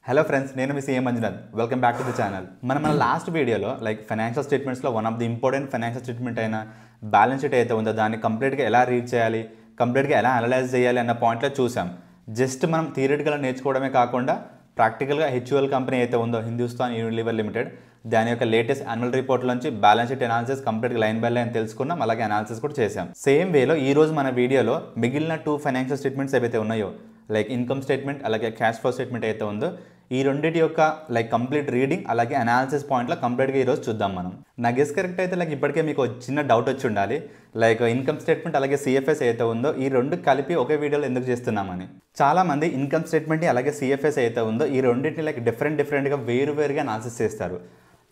Hello friends, నేను మీ CM Manjunath. Welcome back to the channel. మన లాస్ట్ వీడియోలో ఫైనాన్షియల్ స్టేట్మెంట్స్లో one of the important financial statement అయిన బ్యాలెన్స్ షీట్ అయితే ఉందో దాన్ని కంప్లీట్గా ఎలా రీడ్ చేయాలి, కంప్లీట్గా ఎలా అనలైజ్ చేయాలి అన్న పాయింట్లో చూసాం. జస్ట్ మనం థియరిటికల్గా నేర్చుకోవడమే కాకుండా ప్రాక్టికల్గా హెచ్యుఎల్ కంపెనీ అయితే ఉందో హిందుస్థాన్ యూనిలివర్ లిమిటెడ్ దాని యొక్క లేటెస్ట్ యాన్యువల్ రిపోర్ట్ నుంచి బ్యాలెన్స్ షీట్ అనాలిసిస్ కంప్లీట్గా లైన్ బై లైన్ తెలుసుకున్నాం, అలాగే అనాలిసిస్ కూడా చేసాం. సేమ్ వేలో ఈ రోజు మన వీడియోలో మిగిలిన 2 ఫైనాన్షియల్ స్టేట్మెంట్స్ ఏవైతే ఉన్నాయో ఇన్కమ్ స్టేట్మెంట్ అలాగే క్యాష్ ఫ్లో స్టేట్మెంట్ అయితే ఉందో ఈ రెండింటి యొక్క కంప్లీట్ రీడింగ్ అలాగే అనాలిసిస్ పాయింట్లో కంప్లీట్గా ఈరోజు చూద్దాం మనం. నా గెస్ కరెక్ట్ అయితే ఇప్పటికే మీకు చిన్న డౌట్ వచ్చి ఉండాలి, ఇన్కమ్ స్టేట్మెంట్ అలాగే సిఎఫ్ఎస్ అయితే ఉందో ఈ రెండు కలిపి ఒకే వీడియోలో ఎందుకు చేస్తున్నామని. చాలామంది ఇన్కమ్ స్టేట్మెంట్ అలాగే సిఎఫ్ఎస్ అయితే ఉందో ఈ రెండింటిని డిఫరెంట్గా వేరువేరుగా అనాలిసిస్ చేస్తారు.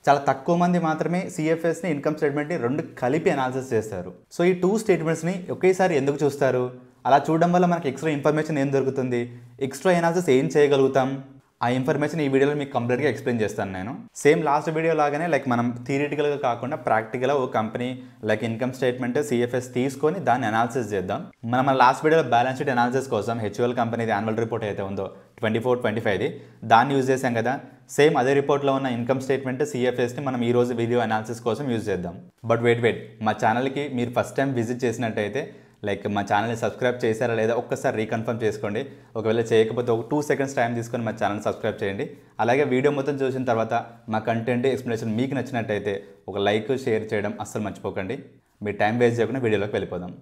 చాలా తక్కువ మంది మాత్రమే సిఎఫ్ఎస్ని ఇన్కమ్ స్టేట్మెంట్ని రెండు కలిపి అనాలిసిస్ చేస్తారు. సో ఈ 2 స్టేట్మెంట్స్ని ఒకేసారి ఎందుకు చూస్తారు? అలా చూడడం వల్ల మనకి ఎక్స్ట్రా ఇన్ఫర్మేషన్ ఏం దొరుకుతుంది, ఎక్స్ట్రా అనాలిసిస్ ఏం చేయగలుగుతాం, ఆ ఇన్ఫర్మేషన్ ఈ వీడియోలో మీకు కంప్లీట్గా ఎక్స్ప్లెయిన్ చేస్తాను నేను. సేమ్ లాస్ట్ వీడియో లాగానే మనం థియరిటికల్గా కాకుండా ప్రాక్టికల్గా ఓ కంపెనీ ఇన్కమ్ స్టేట్మెంట్ సిఎఫ్ఎస్ తీసుకొని దాన్ని అనాలిసిస్ చేద్దాం. మన లాస్ట్ వీడియోలో బ్యాలెన్స్ షీట్ అనాలిసిస్ కోసం హెచ్యుఎల్ కంపెనీది యాన్యువల్ రిపోర్ట్ అయితే ఉందో 24-25ది దాన్ని యూజ్ చేసాం కదా. సేమ్ అదే రిపోర్ట్లో ఉన్న ఇన్కమ్ స్టేట్మెంట్ సిఎఫ్ఎస్ని మనం ఈ రోజు వీడియో అనాలిసిస్ కోసం యూజ్ చేద్దాం. బట్ వెయిట్ మా ఛానల్కి మీరు ఫస్ట్ టైం విజిట్ చేసినట్టయితే మా ఛానల్ని సబ్స్క్రైబ్ చేశారా లేదా ఒక్కసారి రీకన్ఫర్మ్ చేసుకోండి. ఒకవేళ చేయకపోతే ఒక 2 సెకండ్స్ టైం తీసుకొని మా ఛానల్ని సబ్స్క్రైబ్ చేయండి. అలాగే వీడియో మొత్తం చూసిన తర్వాత మా కంటెంట్ ఎక్స్ప్లెనేషన్ మీకు నచ్చినట్టయితే ఒక లైక్ షేర్ చేయడం అస్సలు మర్చిపోకండి. మీ టైం వేస్ట్ చేయకుండా వీడియోలోకి వెళ్ళిపోదాం.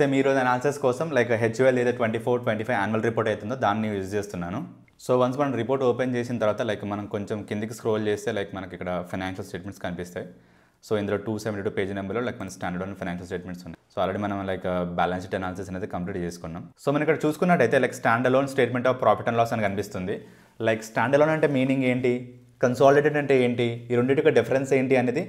సేమ్ ఈరోజు అనాలిసిస్ కోసం హెచ్యుఎల్ ఏదో 24-25 యాన్యువల్ రిపోర్ట్ అవుతుందో దాన్ని యూజ్ చేస్తున్నాను. సో వన్స్ మనం రిపోర్ట్ ఓపెన్ చేసిన తర్వాత మనం కొంచెం కిందికి స్క్రోల్ చేస్తే మనకి ఇక్కడ ఫైనాన్షియల్ స్టేట్మెంట్స్ కనిపిస్తాయి. సో ఇందులో 272 పేజ్ నెంబర్లో మన స్టాండర్డ్ ఆన్ ఫైనాన్షియల్ స్టేట్మెంట్స్ ఉన్నాయి. సో ఆల్రెడీ మనం బ్యాలెన్స్ షీట్ అనాలిసిస్ అనేది కంప్లీట్ చేసుకున్నాం. సో మనం ఇక్కడ చూసుకున్నట్టయితే stand alone statement of profit and loss అని కనిపిస్తుంది. స్టాండ్ అలోన్ అంటే మీనింగ్ ఏంటి, కన్సాలిడేటెడ్ అంటే ఏంటి, ఈ రెండింటి యొక్క డిఫరెన్స్ ఏంటి అనేది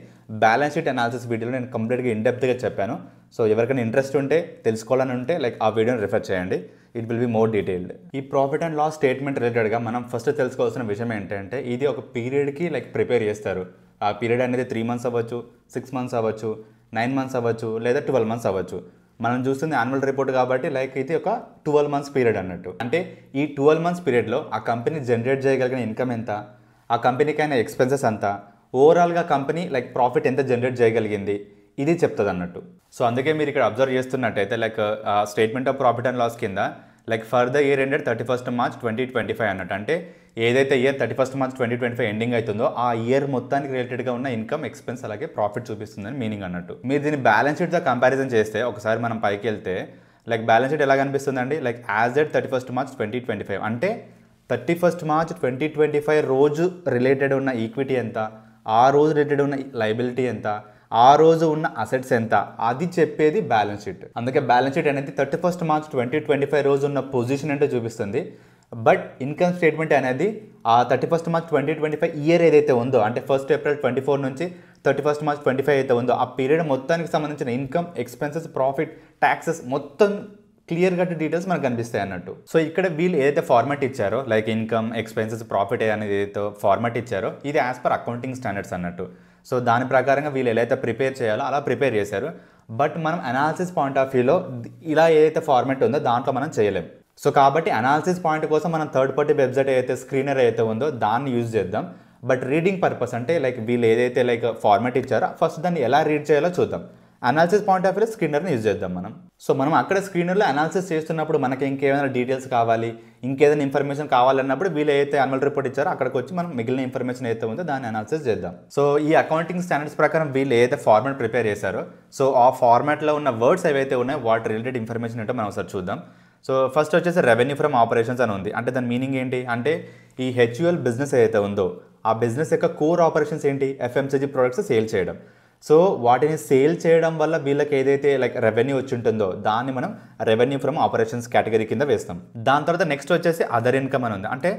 బ్యాలెన్స్ షీట్ అనాలిసిస్ వీడియోలో నేను కంప్లీట్గా ఇన్డెప్త్గా చెప్పాను. సో ఎవరికైనా ఇంట్రెస్ట్ ఉంటే తెలుసుకోవాలని ఉంటే ఆ వీడియోని రిఫర్ చేయండి, it will be more detailed. ఈ ప్రాఫిట్ అండ్ లాస్ స్టేట్మెంట్ రిలేటెడ్గా మనం ఫస్ట్ తెలుసుకోవాల్సిన విషయం ఏంటంటే ఇది ఒక పీరియడ్కి ప్రిపేర్ చేస్తారు. ఆ పీరియడ్ అనేది 3 months అవ్వచ్చు, 6 months అవ్వచ్చు, 9 months అవ్వచ్చు, లేదా 12 months అవ్వచ్చు. మనం చూస్తుంది యాన్యువల్ రిపోర్ట్ కాబట్టి ఇది ఒక 12 months పీరియడ్ అన్నట్టు. అంటే ఈ 12 months పీరియడ్లో ఆ కంపెనీ జనరేట్ చేయగలిగిన ఇన్కమ్ ఎంత, ఆ కంపెనీకి అయిన ఎక్స్పెన్సెస్ అంత, ఓవరాల్గా కంపెనీ ప్రాఫిట్ ఎంత జనరేట్ చేయగలిగింది ఇది చెప్తుంది అన్నట్టు. సో అందుకే మీరు ఇక్కడ అబ్జర్వ్ చేస్తున్నట్టయితే statement of profit and loss కింద for the year ended 31st March 2025 అన్నట్టు. అంటే ఏదైతే ఇయర్ 31st March 2025 ఎండింగ్ అవుతుందో ఆ ఇయర్ మొత్తానికి రిలేటెడ్గా ఉన్న ఇన్కమ్, ఎక్స్పెన్స్ అలాగే ప్రాఫిట్ చూపిస్తుందని మీనింగ్ అన్నట్టు. మీరు దీన్ని బ్యాలెన్స్ షీట్తో కంపారిజన్ చేస్తే ఒకసారి మనం పైకి వెళ్తే బ్యాలెన్స్ షీట్ ఎలా కనిపిస్తుందండి, యాజ్ ఎట్ 31st March 2025 అంటే 31st March 2025 రోజు రిలేటెడ్ ఉన్న ఈక్విటీ ఎంత, ఆ రోజు రిలేటెడ్ ఉన్న లయబిలిటీ ఎంత, ఆ రోజు ఉన్న అసెట్స్ ఎంత, అది చెప్పేది బ్యాలెన్స్ షీట్. అందుకే బ్యాలెన్స్ షీట్ అనేది 31st March 2025 రోజు ఉన్న పొజిషన్ అంటే చూపిస్తుంది. బట్ ఇన్కమ్ స్టేట్మెంట్ అనేది ఆ 31st March 2025 ఇయర్ ఏదైతే ఉందో అంటే 1st April 2024 నుంచి 31st March 2025 అయితే ఉందో ఆ పీరియడ్ మొత్తానికి సంబంధించిన ఇన్కమ్, ఎక్స్పెన్సెస్, ప్రాఫిట్, ట్యాక్సెస్ మొత్తం క్లియర్ కట్ డీటెయిల్స్ మనకు కనిపిస్తాయి అన్నట్టు. సో ఇక్కడ వీళ్ళు ఏదైతే ఫార్మాట్ ఇచ్చారో ఇన్కమ్, ఎక్స్పెన్సెస్, ప్రాఫిట్ అనేది ఏదైతే ఫార్మాట్ ఇచ్చారో ఇది యాజ్ పర్ అకౌంటింగ్ స్టాండర్డ్స్ అన్నట్టు. సో దాని ప్రకారంగా వీళ్ళు ఎలా అయితే ప్రిపేర్ చేయాలో అలా ప్రిపేర్ చేశారు. బట్ మనం అనాలిసిస్ పాయింట్ ఆఫ్ వ్యూలో ఇలా ఏదైతే ఫార్మాట్ ఉందో దాంట్లో మనం చేయలేం. సో కాబట్టి అనాలిసిస్ పాయింట్ కోసం మనం థర్డ్ పార్టీ వెబ్సైట్ ఏదైతే స్క్రీనర్ అయితే ఉందో దాన్ని యూజ్ చేద్దాం. బట్ రీడింగ్ పర్పస్ అంటే వీళ్ళు ఏదైతే ఫార్మాట్ ఇచ్చారో ఫస్ట్ దాన్ని ఎలా రీడ్ చేయాలో చూద్దాం. అనాలిసిస్ పాయింట్ ఆఫ్ వ్యూలో స్క్రీనర్ని యూజ్ చేద్దాం మనం. సో మనం అక్కడ స్క్రీనర్లో అనాలిసిస్ చేస్తున్నప్పుడు మనకి ఇంకేమైనా డీటెయిల్స్ కావాలి, ఇంకేదైనా ఇన్ఫర్మేషన్ కావాలన్నప్పుడు వీళ్ళు ఏదైతే యాన్యువల్ రిపోర్ట్ ఇచ్చారో అక్కడికి వచ్చి మనం మిగిలిన ఇన్ఫర్మేషన్ ఏదైతే ఉందో దాన్ని అనాలిసిస్ చేద్దాం. సో ఈ అకౌంటింగ్ స్టాండర్డ్స్ ప్రకారం వీళ్ళు ఏదైతే ఫార్మాట్ ప్రిపేర్ చేశారో సో ఆ ఫార్మాట్లో ఉన్న వర్డ్స్ ఏవైతే ఉన్నాయో వాటి రిలేటెడ్ ఇన్ఫర్మేషన్ ఏంటో మనం ఒకసారి చూద్దాం. సో ఫస్ట్ వచ్చేసి రెవెన్యూ ఫ్రమ్ ఆపరేషన్స్ అని ఉంది. అంటే దాని మీనింగ్ ఏంటి అంటే ఈ హెచ్యుఎల్ బిజినెస్ ఏదైతే ఉందో ఆ బిజినెస్ యొక్క కోర్ ఆపరేషన్స్ ఏంటి, ఎఫ్ఎంసీజీ ప్రొడక్ట్స్ సేల్ చేయడం. సో వాటిని సేల్ చేయడం వల్ల వీళ్ళకి ఏదైతే రెవెన్యూ వచ్చి ఉంటుందో దాన్ని మనం రెవెన్యూ ఫ్రమ్ ఆపరేషన్స్ కేటగిరీ కింద వేస్తాం. దాని తర్వాత నెక్స్ట్ వచ్చేసి అదర్ ఇన్కమ్ అని ఉంది. అంటే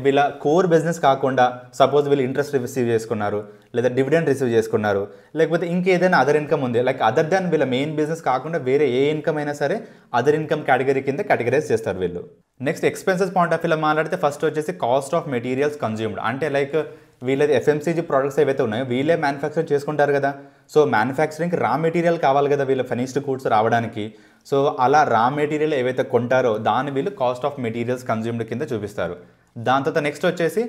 వీళ్ళ కోర్ బిజినెస్ కాకుండా సపోజ్ వీళ్ళు ఇంట్రెస్ట్ రిసీవ్ చేసుకున్నారు, లేదా డివిడెండ్ రిసీవ్ చేసుకున్నారు, లేకపోతే ఇంకేదైనా అదర్ ఇన్కమ్ ఉంది అదర్ దాన్ వీళ్ళ మెయిన్ బిజినెస్ కాకుండా వేరే ఏ ఇన్కమ్ అయినా సరే అదర్ ఇన్కమ్ కేటగిరీ కింద కేటగరైజ్ చేస్తారు వీళ్ళు. నెక్స్ట్ ఎక్స్పెన్సెస్ పాయింట్ ఆఫ్ వ్యూలో మాట్లాడితే ఫస్ట్ వచ్చేసి కాస్ట్ ఆఫ్ మెటీరియల్స్ కన్జ్యూమ్డ్. అంటే వీళ్ళది ఎఫ్ఎంసీజీ ప్రోడక్ట్స్ ఏవైతే ఉన్నాయో వీళ్ళే మ్యానుఫ్యాక్చర్ చేసుకుంటారు కదా. సో మ్యానుఫ్యాక్చరింగ్కి రా మెటీరియల్ కావాలి కదా వీళ్ళ ఫినిష్డ్ గూడ్స్ రావడానికి. సో అలా రా మెటీరియల్ ఏవైతే కొంటారో దాన్ని వీళ్ళు కాస్ట్ ఆఫ్ మెటీరియల్స్ కన్జ్యూమ్డ్ కింద చూపిస్తారు. దాని తర్వాత నెక్స్ట్ వచ్చేసి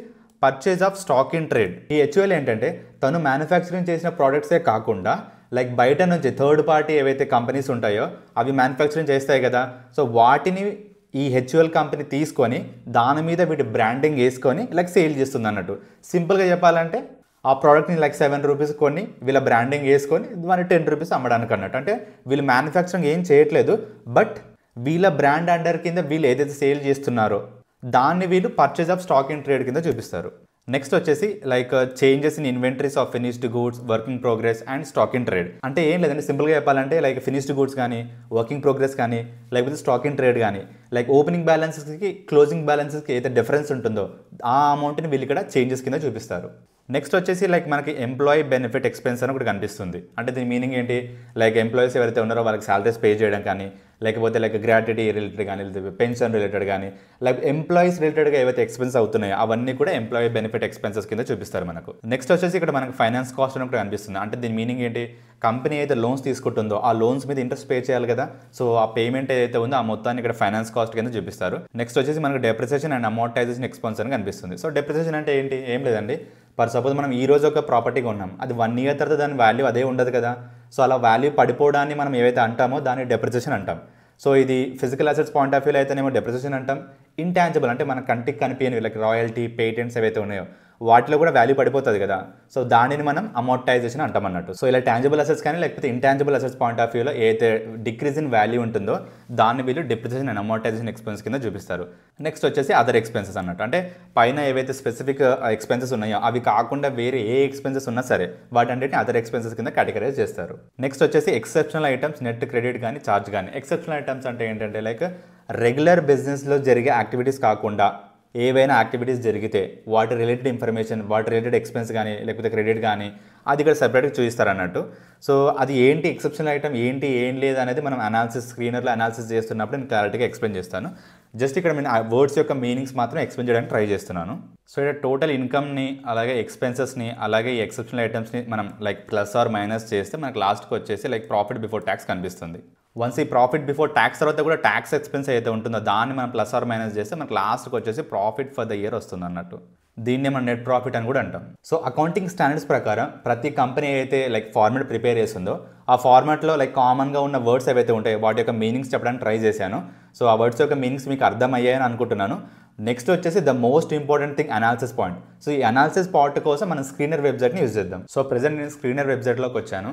purchase of stock in trade. ఈ హెచ్యుఎల్ ఏంటంటే తను మ్యానుఫ్యాక్చరింగ్ చేసిన ప్రోడక్ట్సే కాకుండా లైక్ బయట నుంచి థర్డ్ పార్టీ ఏవైతే కంపెనీస్ ఉంటాయో అవి మ్యానుఫ్యాక్చరింగ్ చేస్తాయి కదా, సో వాటిని ఈ హెచ్యుఎల్ కంపెనీ తీసుకొని దాని మీద వీటి బ్రాండింగ్ వేసుకొని లైక్ సేల్ చేస్తుంది అన్నట్టు. సింపుల్గా చెప్పాలంటే ఆ ప్రోడక్ట్ని లైక్ 7 రూపీస్ కొని వీళ్ళ బ్రాండింగ్ వేసుకొని దాన్ని 10 రూపీస్ అమ్మడానికి అన్నట్టు. అంటే వీళ్ళు మ్యానుఫ్యాక్చరింగ్ ఏం చేయట్లేదు, బట్ వీళ్ళ బ్రాండ్ అండర్ కింద వీళ్ళు ఏదైతే సేల్ చేస్తున్నారో దాన్ని వీళ్ళు purchase of stock in trade కింద చూపిస్తారు. నెక్స్ట్ వచ్చేసి like changes in inventories of finished goods, working progress and stock in trade. అంటే ఏం లేదండి, సింపుల్గా చెప్పాలంటే లైక్ ఫినిష్డ్ గూడ్స్ కానీ, వర్కింగ్ ప్రోగ్రెస్ కానీ, లేకపోతే స్టాక్ ఇన్ ట్రేడ్ కానీ, లైక్ ఓపెనింగ్ బ్యాలెన్సెస్కి క్లోజింగ్ బ్యాలెన్సెస్కి ఏదైతే డిఫరెన్స్ ఉంటుందో ఆ అమౌంట్ని వీళ్ళు ఇక్కడ చేంజెస్ కింద చూపిస్తారు. నెక్స్ట్ వచ్చేసి లైక్ మనకి ఎంప్లాయీ బెనిఫిట్ ఎక్స్పెన్స్ అని ఒకటి కనిపిస్తుంది. అంటే దీని మీనింగ్ ఏంటి, లైక్ ఎంప్లాయీస్ ఎవరైతే ఉన్నారో వాళ్ళకి సాలరీస్ పే చేయడం కానీ, లేకపోతే లైక్ గ్రాట్యుటీ రిలేటెడ్ కానీ, లేకపోతే పెన్షన్ రిలేటెడ్ కానీ, లైక్ ఎంప్లాయీస్ రిలేటెడ్గా ఏవైతే ఎక్స్పెన్స్ అవుతున్నాయో అవన్నీ కూడా ఎంప్లాయీ బెనిఫిట్ ఎక్స్పెన్సెస్ కింద చూపిస్తారు మనకు. నెక్స్ట్ వచ్చేసి ఇక్కడ మనకి ఫైనాన్స్ కాస్ట్ అని ఒకటి కనిపిస్తుంది. అంటే దీని మీనింగ్ ఏంటి, కంపెనీ అయితే లోన్స్ తీసుకుంటుందో ఆ లోన్స్ మీద ఇంట్రెస్ట్ పే చేయాలి కదా, సో ఆ పేమెంట్ ఏదైతే ఉందో ఆ మొత్తాన్ని ఇక్కడ ఫైనాన్స్ కాస్ట్ కింద చూపిస్తారు. నెక్స్ట్ వచ్చేసి మనకు డెప్రిసియేషన్ అండ్ అమోర్టైజేషన్ ఎక్స్పెన్స్ అని కనిపిస్తుంది. సో డెప్రిసియేషన్ అంటే ఏంటి, ఏం లేదండి, ఫర్ సపోజ్ మనం ఈ రోజు ఒక ప్రాపర్టీ కొన్నాం, అది 1 ఇయర్ తర్వాత దాని వాల్యూ అదే ఉండదు కదా, సో అలా వాల్యూ పడిపోవడాన్ని మనం ఏవైతే అంటామో దాన్ని డెప్రిసియేషన్ అంటాం. సో ఇది ఫిజికల్ అసెట్స్ పాయింట్ ఆఫ్ వ్యూలో అయితేనేమో డెప్రిసియేషన్ అంటాం. ఇంటాంజిబుల్ అంటే మన కంటికి కనిపించని లైక్ రాయల్టీ, పేటెంట్స్ ఏవైతే ఉన్నాయో వాటిలో కూడా వాల్యూ పడిపోతుంది కదా, సో దానిని మనం అమోర్టైజేషన్ అంటాం అన్నట్టు. సో ఇలా టాంజిబుల్ అసెట్స్ కానీ లేకపోతే ఇంటాంజిబుల్ అసెట్స్ పాయింట్ ఆఫ్ వ్యూలో ఏదైతే డిక్రీజ్ ఇన్ వాల్యూ ఉంటుందో దాన్ని వీళ్ళు డెప్రిసియేషన్ అండ్ అమోర్టైజేషన్ ఎక్స్పెన్స్ కింద చూపిస్తారు. నెక్స్ట్ వచ్చేసి అదర్ ఎక్స్పెన్సెస్ అన్నట్టు. అంటే పైన ఏవైతే స్పెసిఫిక్ ఎక్స్పెన్సెస్ ఉన్నాయో అవి కాకుండా వేరే ఏ ఎక్స్పెన్సెస్ ఉన్నా సరే వాటన్నిటిని అదర్ ఎక్స్పెన్సెస్ కింద కేటగరైజ్ చేస్తారు. నెక్స్ట్ వచ్చేసి ఎక్సెప్షనల్ ఐటమ్స్, నెట్ క్రెడిట్ కానీ, ఛార్జ్ కానీ. ఎక్సెప్షనల్ ఐటమ్స్ అంటే ఏంటంటే లైక్ రెగ్యులర్ బిజినెస్లో జరిగే యాక్టివిటీస్ కాకుండా ఏవైనా యాక్టివిటీస్ జరిగితే వాటి రిలేటెడ్ ఇన్ఫర్మేషన్, వాటి రిలేటెడ్ ఎక్స్పెన్స్ కానీ లేకపోతే క్రెడిట్ కానీ అది ఇక్కడ సెపరేట్గా చూపిస్తారు అన్నట్టు. సో అది ఏంటి ఎక్సెప్షనల్ ఐటమ్ ఏంటి ఏం లేదు అనేది మనం అనాలిసిస్ స్క్రీనర్లో అనాలిసిస్ చేస్తున్నప్పుడు నేను క్లారిటీగా ఎక్స్ప్లెయిన్ చేస్తాను. జస్ట్ ఇక్కడ నేను ఆ వర్డ్స్ యొక్క మీనింగ్స్ మాత్రం ఎక్స్ప్లెయిన్ చేయడానికి ట్రై చేస్తున్నాను. సో ఇక్కడ టోటల్ ఇన్కమ్ని అలాగే ఎక్స్పెన్సెస్ని అలాగే ఈ ఎక్సెప్షనల్ ఐటమ్స్ని మనం లైక్ ప్లస్ ఆర్ మైనస్ చేస్తే మనకు లాస్ట్కి వచ్చేసి లైక్ ప్రాఫిట్ బిఫోర్ ట్యాక్స్ కనిపిస్తుంది. వన్స్ ఈ ప్రాఫిట్ బిఫోర్ ట్యాక్స్ తర్వాత కూడా ట్యాక్స్ ఎక్స్పెన్స్ అయితే ఉంటుందో దాన్ని మనం ప్లస్ ఆర్ మైనస్ చేస్తే మనకు లాస్ట్కి వచ్చేసి ప్రాఫిట్ ఫర్ ద ఇయర్ వస్తుంది అన్నట్టు. దీన్నే మనం నెట్ ప్రాఫిట్ అని కూడా అంటాం. సో అకౌంటింగ్ స్టాండర్డ్స్ ప్రకారం ప్రతి కంపెనీ అయితే లైక్ ఫార్మాట్ ప్రిపేర్ చేస్తుందో ఆ ఫార్మాట్లో లైక్ కామన్గా ఉన్న వర్డ్స్ ఏవైతే ఉంటాయో వాటి యొక్క మీనింగ్స్ చెప్పడానికి ట్రై చేశాను. సో ఆ వర్డ్స్ యొక్క మీనింగ్స్ మీకు అర్థమయ్యాయని అనుకుంటున్నాను. నెక్స్ట్ వచ్చేసి the most important thing analysis point. So ఈ అనాలిసిస్ పార్ట్ కోసం మనం స్క్రీనర్ వెబ్సైట్ని యూజ్ చేద్దాం. సో ప్రెజెంట్ నేను స్క్రీనర్ వెబ్సైట్లోకి వచ్చాను.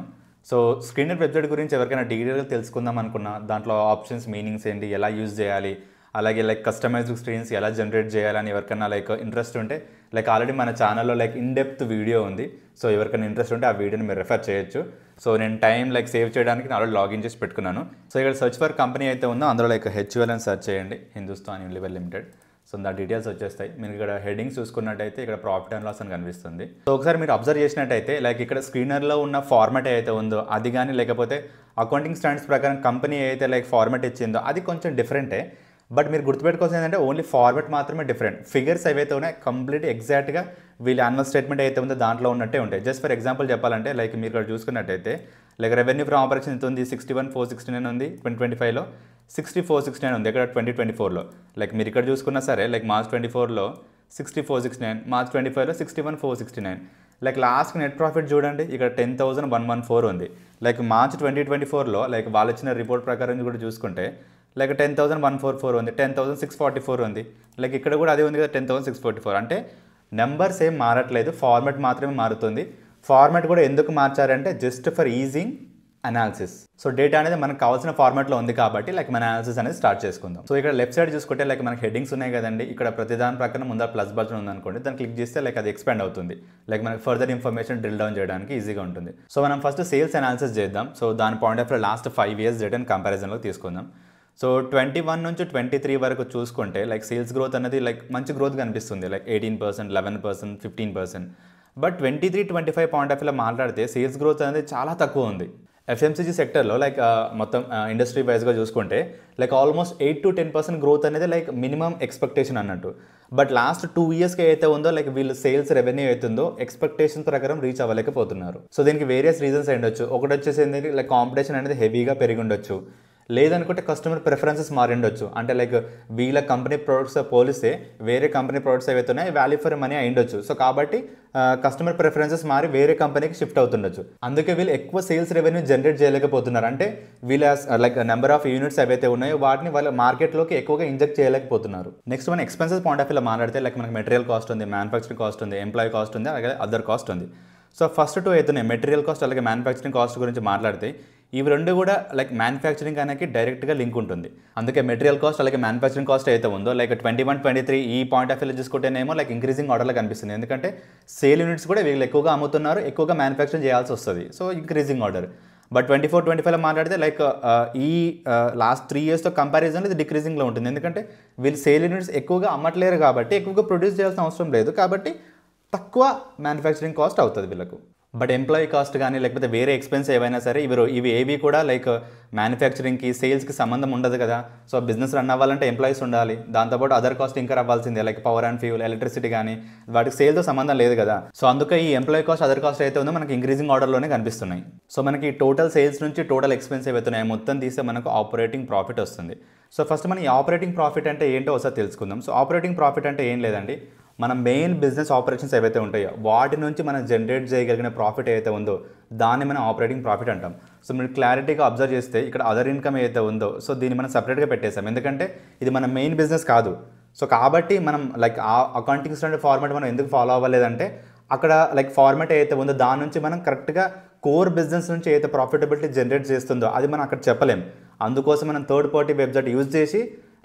సో స్క్రీనర్ వెబ్సైట్ గురించి ఎవరికైనా డీటెయిల్గా తెలుసుకుందాం అనుకున్నా, దాంట్లో ఆప్షన్స్, మీనింగ్స్ ఏంటి, ఎలా యూజ్ చేయాలి, అలాగే లైక్ కస్టమైజ్డ్ స్క్రీన్స్ ఎలా జనరేట్ చేయాలని ఎవరికైనా లైక్ ఇంట్రెస్ట్ ఉంటే లైక్ ఆల్రెడీ మన ఛానల్లో లైక్ ఇన్ డెప్త్ వీడియో ఉంది. సో ఎవరికైనా ఇంట్రెస్ట్ ఉంటే ఆ వీడియోని మీరు రెఫర్ చేయొచ్చు. సో నేను టైం లైక్ సేవ్ చేయడానికి నేను ఆల్రెడీ లాగిన్ చేసి పెట్టుకున్నాను. సో ఇక్కడ సర్చ్ ఫర్ కంపెనీ అయితే ఉందో అందులో లైక్ హెచ్యుఎల్ అని సెర్చ్ చేయండి, హిందుస్థాన్ యూనిలివర్ లిమిటెడ్. సో దాని డీటెయిల్స్ వచ్చేస్తాయి. మీరు ఇక్కడ హెడ్డింగ్స్ చూసుకున్నట్టయితే ఇక్కడ ప్రాఫిట్ అండ్ లాస్ అని కనిపిస్తుంది. సో ఒకసారి మీరు అబ్జర్వ్ చేసినట్టయితే లైక్ ఇక్కడ స్క్రీనర్లో ఉన్న ఫార్మాట్ ఏదైతే ఉందో అది కానీ లేకపోతే అకౌంటింగ్ స్టాండర్డ్స్ ప్రకారం కంపెనీ ఏదైతే లైక్ ఫార్మాట్ ఇచ్చిందో అది కొంచెం డిఫరెంటే. బట్ మీరు గుర్తుపెట్టుకోవాల్సింది ఏంటంటే ఓన్లీ ఫార్మాట్ మాత్రమే డిఫరెంట్. ఫిగర్స్ ఏవైతే ఉన్నాయో కంప్లీట్ ఎగ్జాక్ట్గా వీళ్ళ యాన్యువల్ స్టేట్మెంట్ అయితే ఉందో దాంట్లో ఉన్నట్టే ఉంటాయి. జస్ట్ ఫర్ ఎగ్జాంపుల్ చెప్పాలంటే లైక్ మీరు ఇక్కడ చూసుకున్నట్టయితే లైక్ రెవెన్యూ ఫ్రమ్ ఆపరేషన్ ఎంత ఉంది, 61,469 ఉంది 2025లో, 64,669 ఉంది ఇక్కడ 2024లో. లైక్ మీరు ఇక్కడ చూసుకున్నా సరే లైక్ మార్చ్ 24లో 64,669, మార్చ్ 25లో 61,469. లైక్ లాస్ట్ నెట్ ప్రాఫిట్ చూడండి ఇక్కడ 10,114 ఉంది. లైక్ మార్చ్ 2024లో లైక్ వాళ్ళు ఇచ్చిన రిపోర్ట్ ప్రకారం కూడా చూసుకుంటే లైక్ 10,144 ఉంది, 10,644 ఉంది. లైక్ ఇక్కడ కూడా అదే ఉంది కదా 10,644. అంటే నెంబర్స్ ఏం మారట్లేదు, ఫార్మాట్ మాత్రమే మారుతుంది. ఫార్మాట్ కూడా ఎందుకు మార్చారంటే just for easing analysis. So data అనేది మనకు కావాల్సిన ఫార్మాట్లో ఉంది కాబట్టి లైక్ మన అనాలిసిస్ అనేది స్టార్ట్ చేసుకుందాం. సో ఇక్కడ లెఫ్ట్ సైడ్ చూసుకుంటే లైక్ మనకి హెడ్డింగ్స్ ఉన్నాయి కదండి, ఇక్కడ ప్రతిదాని ప్రకారం ముందర ప్లస్ బటన్ ఉందనుకోండి, దాన్ని క్లిక్ చేస్తే లైక్ అది ఎక్స్పాండ్ అవుతుంది. లైక్ మనకి ఫర్దర్ ఇన్ఫర్మేషన్ డ్రిల్ డౌన్ చేయడానికి ఈజీగా ఉంటుంది. సో మనం ఫస్ట్ సేల్స్ అనాలిసిస్ చేద్దాం. సో దాని పాయింట్ ఆఫ్ లాస్ట్ 5 years డేటాని కంపారిజన్లో తీసుకుందాం. సో 21 నుంచి 23 వరకు చూసుకుంటే లైక్ సేల్స్ గ్రోత్ అనేది లైక్ మంచి గ్రోత్ కనిపిస్తుంది, లైక్ 18%, 11%, 15%. బట్ 23-25 పాయింట్ ఆఫ్ వ్యూలో మాట్లాడితే సేల్స్ గ్రోత్ అనేది చాలా తక్కువ ఉంది. ఎఫ్ఎంసీజీ సెక్టర్లో లైక్ మొత్తం ఇండస్ట్రీ వైజ్గా చూసుకుంటే లైక్ ఆల్మోస్ట్ 8-10% గ్రోత్ అనేది లైక్ మినిమం ఎక్స్పెక్టేషన్ అన్నట్టు. బట్ లాస్ట్ 2 yearsకి అయితే ఉందో లైక్ వీళ్ళు సేల్స్ రెవెన్యూ అవుతుందో ఎక్స్పెక్టేషన్ ప్రకారం రీచ్ అవ్వలేకపోతున్నారు. సో దీనికి వేరియస్ రీజన్స్ ఉండొచ్చు. ఒకటి వచ్చేసి ఏంటంటే లైక్ కాంపిటీషన్ అనేది హెవీగా పెరిగి ఉండొచ్చు, లేదనుకుంటే కస్టమర్ ప్రిఫరెన్సెస్ మారిండొచ్చు. అంటే లైక్ వీళ్ళ కంపెనీ ప్రొడక్ట్స్ పోలిస్తే వేరే కంపెనీ ప్రొడక్ట్స్ ఏవైతే ఉన్నాయో వాల్యూ ఫర్ మనీ అయ్యుండొచ్చు. సో కాబట్టి కస్టమర్ ప్రిఫరెన్సెస్ మారి వేరే కంపెనీకి షిఫ్ట్ అవుతుండొచ్చు. అందుకే వీళ్ళు ఎక్కువ సేల్స్ రెవెన్యూ జనరేట్ చేయలేకపోతున్నారు. అంటే వీళ్ళ లైక్ నెంబర్ ఆఫ్ యూనిట్స్ ఏవైతే ఉన్నాయో వాటిని వాళ్ళ మార్కెట్లోకి ఎక్కువగా ఇంజెక్ట్ చేయలేకపోతున్నారు. నెక్స్ట్ మన ఎక్స్పెన్సెస్ పాయింట్ ఆఫ్ వ్యూలో మాట్లాడితే లైక్ మనకి మెటీరియల్ కాస్ట్ ఉంది, మ్యానుఫ్యాక్చరింగ్ కాస్ట్ ఉంది, ఎంప్లాయీ కాస్ట్ ఉంది, అలాగే అదర్ కాస్ట్ ఉంది. సో ఫస్ట్ టూ అవుతున్నాయి, మెటీరియల్ కాస్ట్ అలాగే మ్యానుఫ్యాక్చరింగ్ కాస్ట్ గురించి మాట్లాడితే ఇవి రెండు కూడా లైక్ మ్యానుఫ్యాక్చరింగ్ అనేది డైరెక్ట్గా లింక్ ఉంటుంది. అందుకే మెటీరియల్ కాస్ట్ అలాగే మ్యానుఫ్యాక్చరింగ్ కాస్ట్ అయితే ఉందో లైక్ 21, 23 ఈ పాయింట్ ఆఫ్ వ్యూలో చూసుకుంటేనేమో లైక్ ఇంక్రీజింగ్ ఆర్డర్లో కనిపిస్తుంది. ఎందుకంటే సేల్ యూనిట్స్ కూడా వీళ్ళు ఎక్కువగా అమ్ముతున్నారు, ఎక్కువగా మ్యానుఫ్యాక్చరింగ్ చేయాల్సి వస్తుంది. So increasing order. బట్ 24, 25లో మాట్లాడితే లైక్ ఈ లాస్ట్ 3 ఇయర్స్తో కంపారిజన్లో ఇది డిక్రీజింగ్లో ఉంటుంది. ఎందుకంటే వీళ్ళు సేల్ యూనిట్స్ ఎక్కువగా అమ్మట్లేరు కాబట్టి ఎక్కువగా ప్రొడ్యూస్ చేయాల్సిన అవసరం లేదు, కాబట్టి తక్కువ మ్యానుఫ్యాక్చరింగ్ కాస్ట్ అవుతుంది వీళ్ళకు. బట్ ఎంప్లాయీ కాస్ట్ కానీ లేకపోతే వేరే ఎక్స్పెన్స్ ఏవైనా సరే ఇవి ఏవి కూడా లైక్ మ్యానుఫ్యాక్చరింగ్కి సేల్స్కి సంబంధం ఉండదు కదా. సో బిజినెస్ రన్ అవ్వాలంటే ఎంప్లాయీస్ ఉండాలి, దాంతోపాటు అదర్ కాస్ట్ ఇంకా అవ్వాల్సిందే like power and fuel, electricity కానీ వాటికి సేల్తో సంబంధం లేదు కదా. సో అందుకే ఈ ఎంప్లాయీ కాస్ట్ అదర్ కాస్ట్ అయితే ఉందో మనకి ఇంక్రీజింగ్ ఆర్డర్లోనే కనిపిస్తున్నాయి. సో మనకి టోటల్ సేల్స్ నుంచి టోటల్ ఎక్స్పెన్స్ ఏవైతున్నాయో మొత్తం తీస్తే మనకు ఆపరేటింగ్ ప్రాఫిట్ వస్తుంది. సో ఫస్ట్ మనం ఈ ఆపరేటింగ్ ప్రాఫిట్ అంటే ఏంటో ఒకసారి తెలుసుకుందాం. సో ఆపరేటింగ్ ప్రాఫిట్ అంటే ఏం లేదండి, మన మెయిన్ బిజినెస్ ఆపరేషన్స్ ఏవైతే ఉంటాయో వాటి నుంచి మనం జనరేట్ చేయగలిగిన ప్రాఫిట్ ఏదైతే ఉందో దాన్ని మనం ఆపరేటింగ్ ప్రాఫిట్ అంటాం. సో మీరు క్లారిటీగా అబ్జర్వ్ చేస్తే ఇక్కడ అదర్ ఇన్కమ్ ఏదైతే ఉందో సో దీన్ని మనం సపరేట్గా పెట్టేసాం, ఎందుకంటే ఇది మన మెయిన్ బిజినెస్ కాదు. సో కాబట్టి మనం లైక్ ఆ అకౌంటింగ్ స్టాండర్డ్ ఫార్మాట్ మనం ఎందుకు ఫాలో అవ్వలేదంటే అక్కడ లైక్ ఫార్మాట్ ఏదైతే ఉందో దాని నుంచి మనం కరెక్ట్గా కోర్ బిజినెస్ నుంచి ఏదైతే ప్రాఫిటబిలిటీ జనరేట్ చేస్తుందో అది మనం అక్కడ చెప్పలేం. అందుకోసం మనం థర్డ్ పార్టీ వెబ్సైట్ యూజ్ చేసి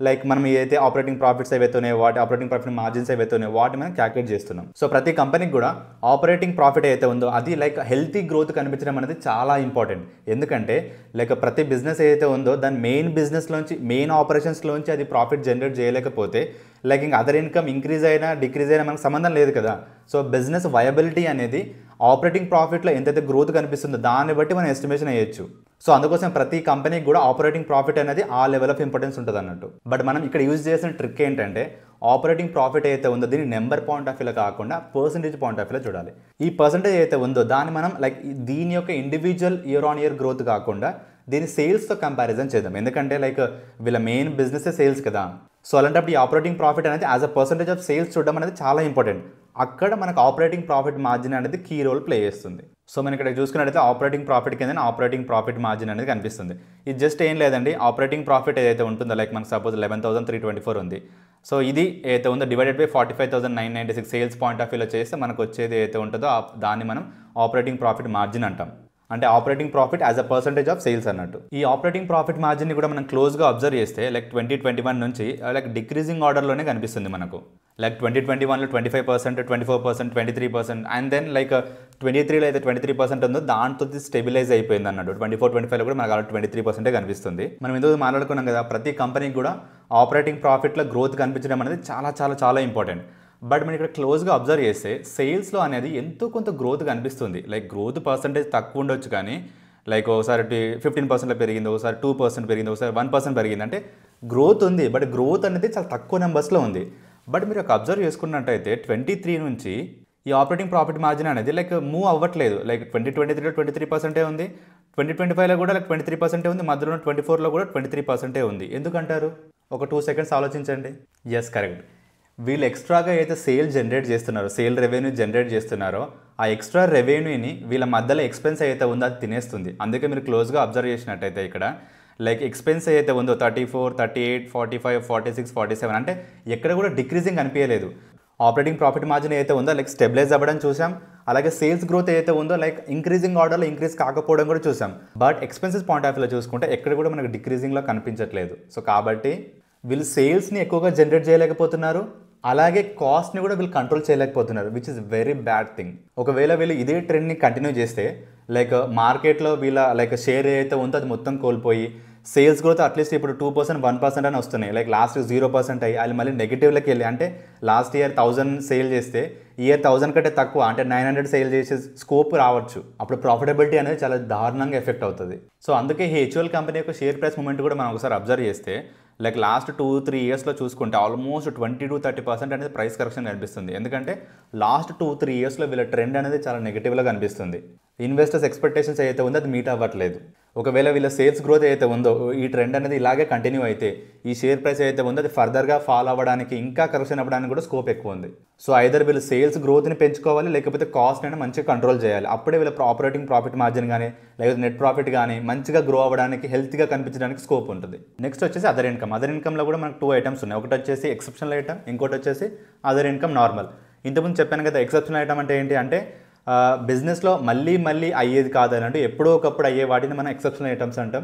లైక్ మనం ఏదైతే ఆపరేటింగ్ ప్రాఫిట్స్ ఏవైతే ఉన్నాయో వాటి ఆపరేటింగ్ ప్రాఫిట్ మార్జిన్స్ ఏవైతే ఉన్నాయో వాటి మనం క్యాల్కులేట్ చేస్తున్నాం. సో ప్రతి కంపెనీకి కూడా ఆపరేటింగ్ ప్రాఫిట్ ఏదైతే ఉందో అది లైక్ హెల్తీ గ్రోత్ కనిపించడం అనేది చాలా ఇంపార్టెంట్. ఎందుకంటే లైక్ ప్రతి బిజినెస్ ఏదైతే ఉందో దాని మెయిన్ బిజినెస్లోంచి మెయిన్ ఆపరేషన్స్లోంచి అది ప్రాఫిట్ జనరేట్ చేయలేకపోతే లైక్ ఇంకా అదర్ ఇన్కమ్ ఇంక్రీజ్ అయినా డిక్రీజ్ అయినా మనకు సంబంధం లేదు కదా. సో బిజినెస్ వయబిలిటీ అనేది ఆపరేటింగ్ ప్రాఫిట్లో ఎంతైతే గ్రోత్ కనిపిస్తుందో దాన్ని బట్టి మనం ఎస్టిమేషన్ వేయచ్చు. సో అందుకోసం ప్రతి కంపెనీకి కూడా ఆపరేటింగ్ ప్రాఫిట్ అనేది ఆ లెవెల్ ఆఫ్ ఇంపార్టెన్స్ ఉంటుంది అన్నట్టు. బట్ మనం ఇక్కడ యూజ్ చేసిన ట్రిక్ ఏంటంటే ఆపరేటింగ్ ప్రాఫిట్ అయితే ఉందో దీన్ని నెంబర్ పాయింట్ ఆఫ్ వ్యూలో కాకుండా పర్సంటేజ్ పాయింట్ ఆఫ్ వ్యూలో చూడాలి. ఈ పర్సంటేజ్ అయితే ఉందో దాన్ని మనం లైక్ దీని యొక్క individual year on year growth కాకుండా దీన్ని సేల్స్తో కంపారిజన్ చేద్దాం. ఎందుకంటే లైక్ వీళ్ళ మెయిన్ బిజినెస్ సేల్స్ కదా. సో అలాంటప్పుడు ఈ ఆపరేటింగ్ ప్రాఫిట్ అనేది as a percentage of sales చూడడం అనేది చాలా ఇంపార్టెంట్. అక్కడ మనకు ఆపరేటింగ్ ప్రాఫిట్ మార్జిన్ అనేది కీ రోల్ ప్లే చేస్తుంది. సో మనం ఇక్కడ చూసుకున్నట్టయితే ఆపరేటింగ్ ప్రాఫిట్ కింద ఆపరేటింగ్ ప్రాఫిట్ మార్జిన్ అనేది కనిపిస్తుంది. ఇది జస్ట్ ఏం లేదండి, ఆపరేటింగ్ ప్రాఫిట్ ఏదైతే ఉంటుందో లైక్ మనకు సపోజ్ 11,324 ఉంది. సో ఇది ఏదైతే ఉందో divided by 45,996 sales point of వ్యూలో చేస్తే మనకు వచ్చేది ఏదైతే ఉంటుందో దాన్ని మనం ఆపరేటింగ్ ప్రాఫిట్ మార్జిన్ అంటాం. అంటే operating profit as a percentage of sales అన్నట్టు. ఈ ఆపరేటింగ్ ప్రాఫిట్ మార్జిన్ని కూడా మనం క్లోజ్గా అబ్జర్వ్ చేస్తే లైక్ 2021 నుంచి లైక్ డిక్రీజింగ్ ఆర్డర్లోనే కనిపిస్తుంది మనకు. లైక్ 2021లో 25%, 24%, 23%, అండ్ దెన్ లైక్ 23లో అయితే 23% ఉందో దాంతో స్టెబిలైజ్ అయిపోయింది అన్నట్టు. 24, 25లో కూడా మనకు అలా 23% కనిపిస్తుంది. మనం ఇందుకు మాట్లాడుకున్నాం కదా, ప్రతి కంపెనీకి కూడా ఆపరేటింగ్ ప్రాఫిట్లో గ్రోత్ కనిపించడం అనేది చాలా చాలా చాలా ఇంపార్టెంట్. బట్ మనం ఇక్కడ క్లోజ్గా అబ్జర్వ్ చేస్తే సేల్స్లో అనేది ఎంతో కొంత గ్రోత్ కనిపిస్తుంది. లైక్ గ్రోత్ పర్సంటేజ్ తక్కువ ఉండొచ్చు కానీ లైక్ ఒకసారి 15% పెరిగింది, ఒకసారి 2% పెరిగింది, ఒకసారి 1% పెరిగింది. అంటే గ్రోత్ ఉంది, బట్ గ్రోత్ అనేది చాలా తక్కువ నెంబర్స్లో ఉంది. బట్ మీరు ఒక అబ్జర్వ్ చేసుకున్నట్టయితే 23 నుంచి ఈ ఆపరేటింగ్ ప్రాఫిట్ మార్జిన్ అనేది లైక్ మూవ్ అవ్వట్లేదు. లైక్ 2023లో 23% ఉంది, 2025లో కూడా లైక్ 23% ఉంది, మధ్యలో 24లో కూడా 23% ఉంది. ఎందుకంటారు? ఒక 2 సెకండ్స్ ఆలోచించండి. Yes, correct. వీళ్ళు ఎక్స్ట్రాగా అయితే సేల్ జనరేట్ చేస్తున్నారో, సేల్ రెవెన్యూ జనరేట్ చేస్తున్నారో ఆ ఎక్స్ట్రా రెవెన్యూని వీళ్ళ మధ్యలో ఎక్స్పెన్స్ అయితే ఉందో అది తినేస్తుంది. అందుకే మీరు క్లోజ్గా అబ్జర్వ్ చేసినట్టయితే ఇక్కడ లైక్ ఎక్స్పెన్స్ అయితే ఉందో 34, 38, 45, 46, 47 అంటే ఎక్కడ కూడా డిక్రీజింగ్ అనిపించలేదు. ఆపరేటింగ్ ప్రాఫిట్ మార్జిన్ అయితే ఉందో లైక్ స్టెబిలైజ్ అవ్వడం చూసాం. అలాగే సేల్స్ గ్రోత్ అయితే ఉందో లైక్ ఇంక్రీజింగ్ ఆర్డర్లో ఇంక్రీజ్ కాకపోవడం కూడా చూసాం. బట్ ఎక్స్పెన్సెస్ పాయింట్ ఆఫ్ వ్యూలో చూసుకుంటే ఎక్కడ కూడా మనకు డిక్రీజింగ్లో కనిపించట్లేదు. సో కాబట్టి వీళ్ళు సేల్స్ని ఎక్కువగా జనరేట్ చేయలేకపోతున్నారు, అలాగే కాస్ట్ని కూడా వీళ్ళు కంట్రోల్ చేయలేకపోతున్నారు, which is very bad thing. ఒకవేళ వీళ్ళు ఇదే ట్రెండ్ని కంటిన్యూ చేస్తే లైక్ మార్కెట్లో వీళ్ళ లైక్ షేర్ ఏదైతే ఉందో అది మొత్తం కోల్పోయి సేల్స్ గ్రోత్ అట్లీస్ట్ ఇప్పుడు 2%, 1% అని వస్తున్నాయి. లైక్ లాస్ట్ 0% అయ్యి అది మళ్ళీ నెగిటివ్లోకి వెళ్ళి, అంటే లాస్ట్ ఇయర్ 1000 సేల్ చేస్తే ఇయర్ 1000 కంటే తక్కువ అంటే 900 సేల్ చేసే స్కోప్ రావచ్చు. అప్పుడు ప్రాఫిటబిలిటీ అనేది చాలా దారుణంగా ఎఫెక్ట్ అవుతుంది. సో అందుకే హెచ్యుఎల్ కంపెనీ యొక్క షేర్ ప్రైస్ మూమెంట్ కూడా మనం ఒకసారి అబ్జర్వ్ చేస్తే లైక్ లాస్ట్ 2-3 ఇయర్స్లో చూసుకుంటే ఆల్మోస్ట్ 20-30% అనేది ప్రైస్ కరెక్షన్ కనిపిస్తుంది. ఎందుకంటే లాస్ట్ 2-3 ఇయర్స్లో వీళ్ళ ట్రెండ్ అనేది చాలా నెగిటివ్గా కనిపిస్తుంది. ఇన్వెస్టర్స్ ఎక్స్పెక్టేషన్స్ అయితే ఉందో అది మీట్ అవ్వట్లేదు. ఒకవేళ వీళ్ళ సేల్స్ గ్రోత్ అయితే ఉందో ఈ ట్రెండ్ అనేది ఇలాగే కంటిన్యూ అయితే ఈ షేర్ ప్రైస్ అయితే ఉందో అది ఫర్దర్గా ఫాలో అవ్వడానికి ఇంకా కరెక్షన్ అవ్వడానికి కూడా స్కోప్ ఎక్కువ ఉంది. సో ఐదర్ వీళ్ళు సేల్స్ గ్రోత్ని పెంచుకోవాలి, లేకపోతే కాస్ట్ అనేది మంచిగా కంట్రోల్ చేయాలి. అప్పుడే వీళ్ళ ఆపరేటింగ్ ప్రాఫిట్ మార్జిన్ కానీ లేకపోతే నెట్ ప్రాఫిట్ కానీ మంచిగా గ్రో అవ్వడానికి, హెల్త్గా కనిపించడానికి స్కోప్ ఉంటుంది. నెక్స్ట్ వచ్చేసి అదర్ ఇన్కమ్. అదర్ ఇన్కమ్లో కూడా మనకు 2 ఐటమ్స్ ఉన్నాయి. ఒకటి వచ్చేసి ఎక్సెప్షనల్ ఐటమ్, ఇంకోటి వచ్చేసి అదర్ ఇన్కమ్ నార్మల్. ఇంతకుముందు చెప్పాను కదా, ఎక్సెప్షనల్ ఐటమ్ అంటే ఏంటి అంటే బిజినెస్లో మళ్ళీ మళ్ళీ అయ్యేది కాదనంటే ఎప్పుడో ఒకప్పుడు అయ్యే వాటిని మనం ఎక్సెప్షనల్ ఐటమ్స్ అంటాం.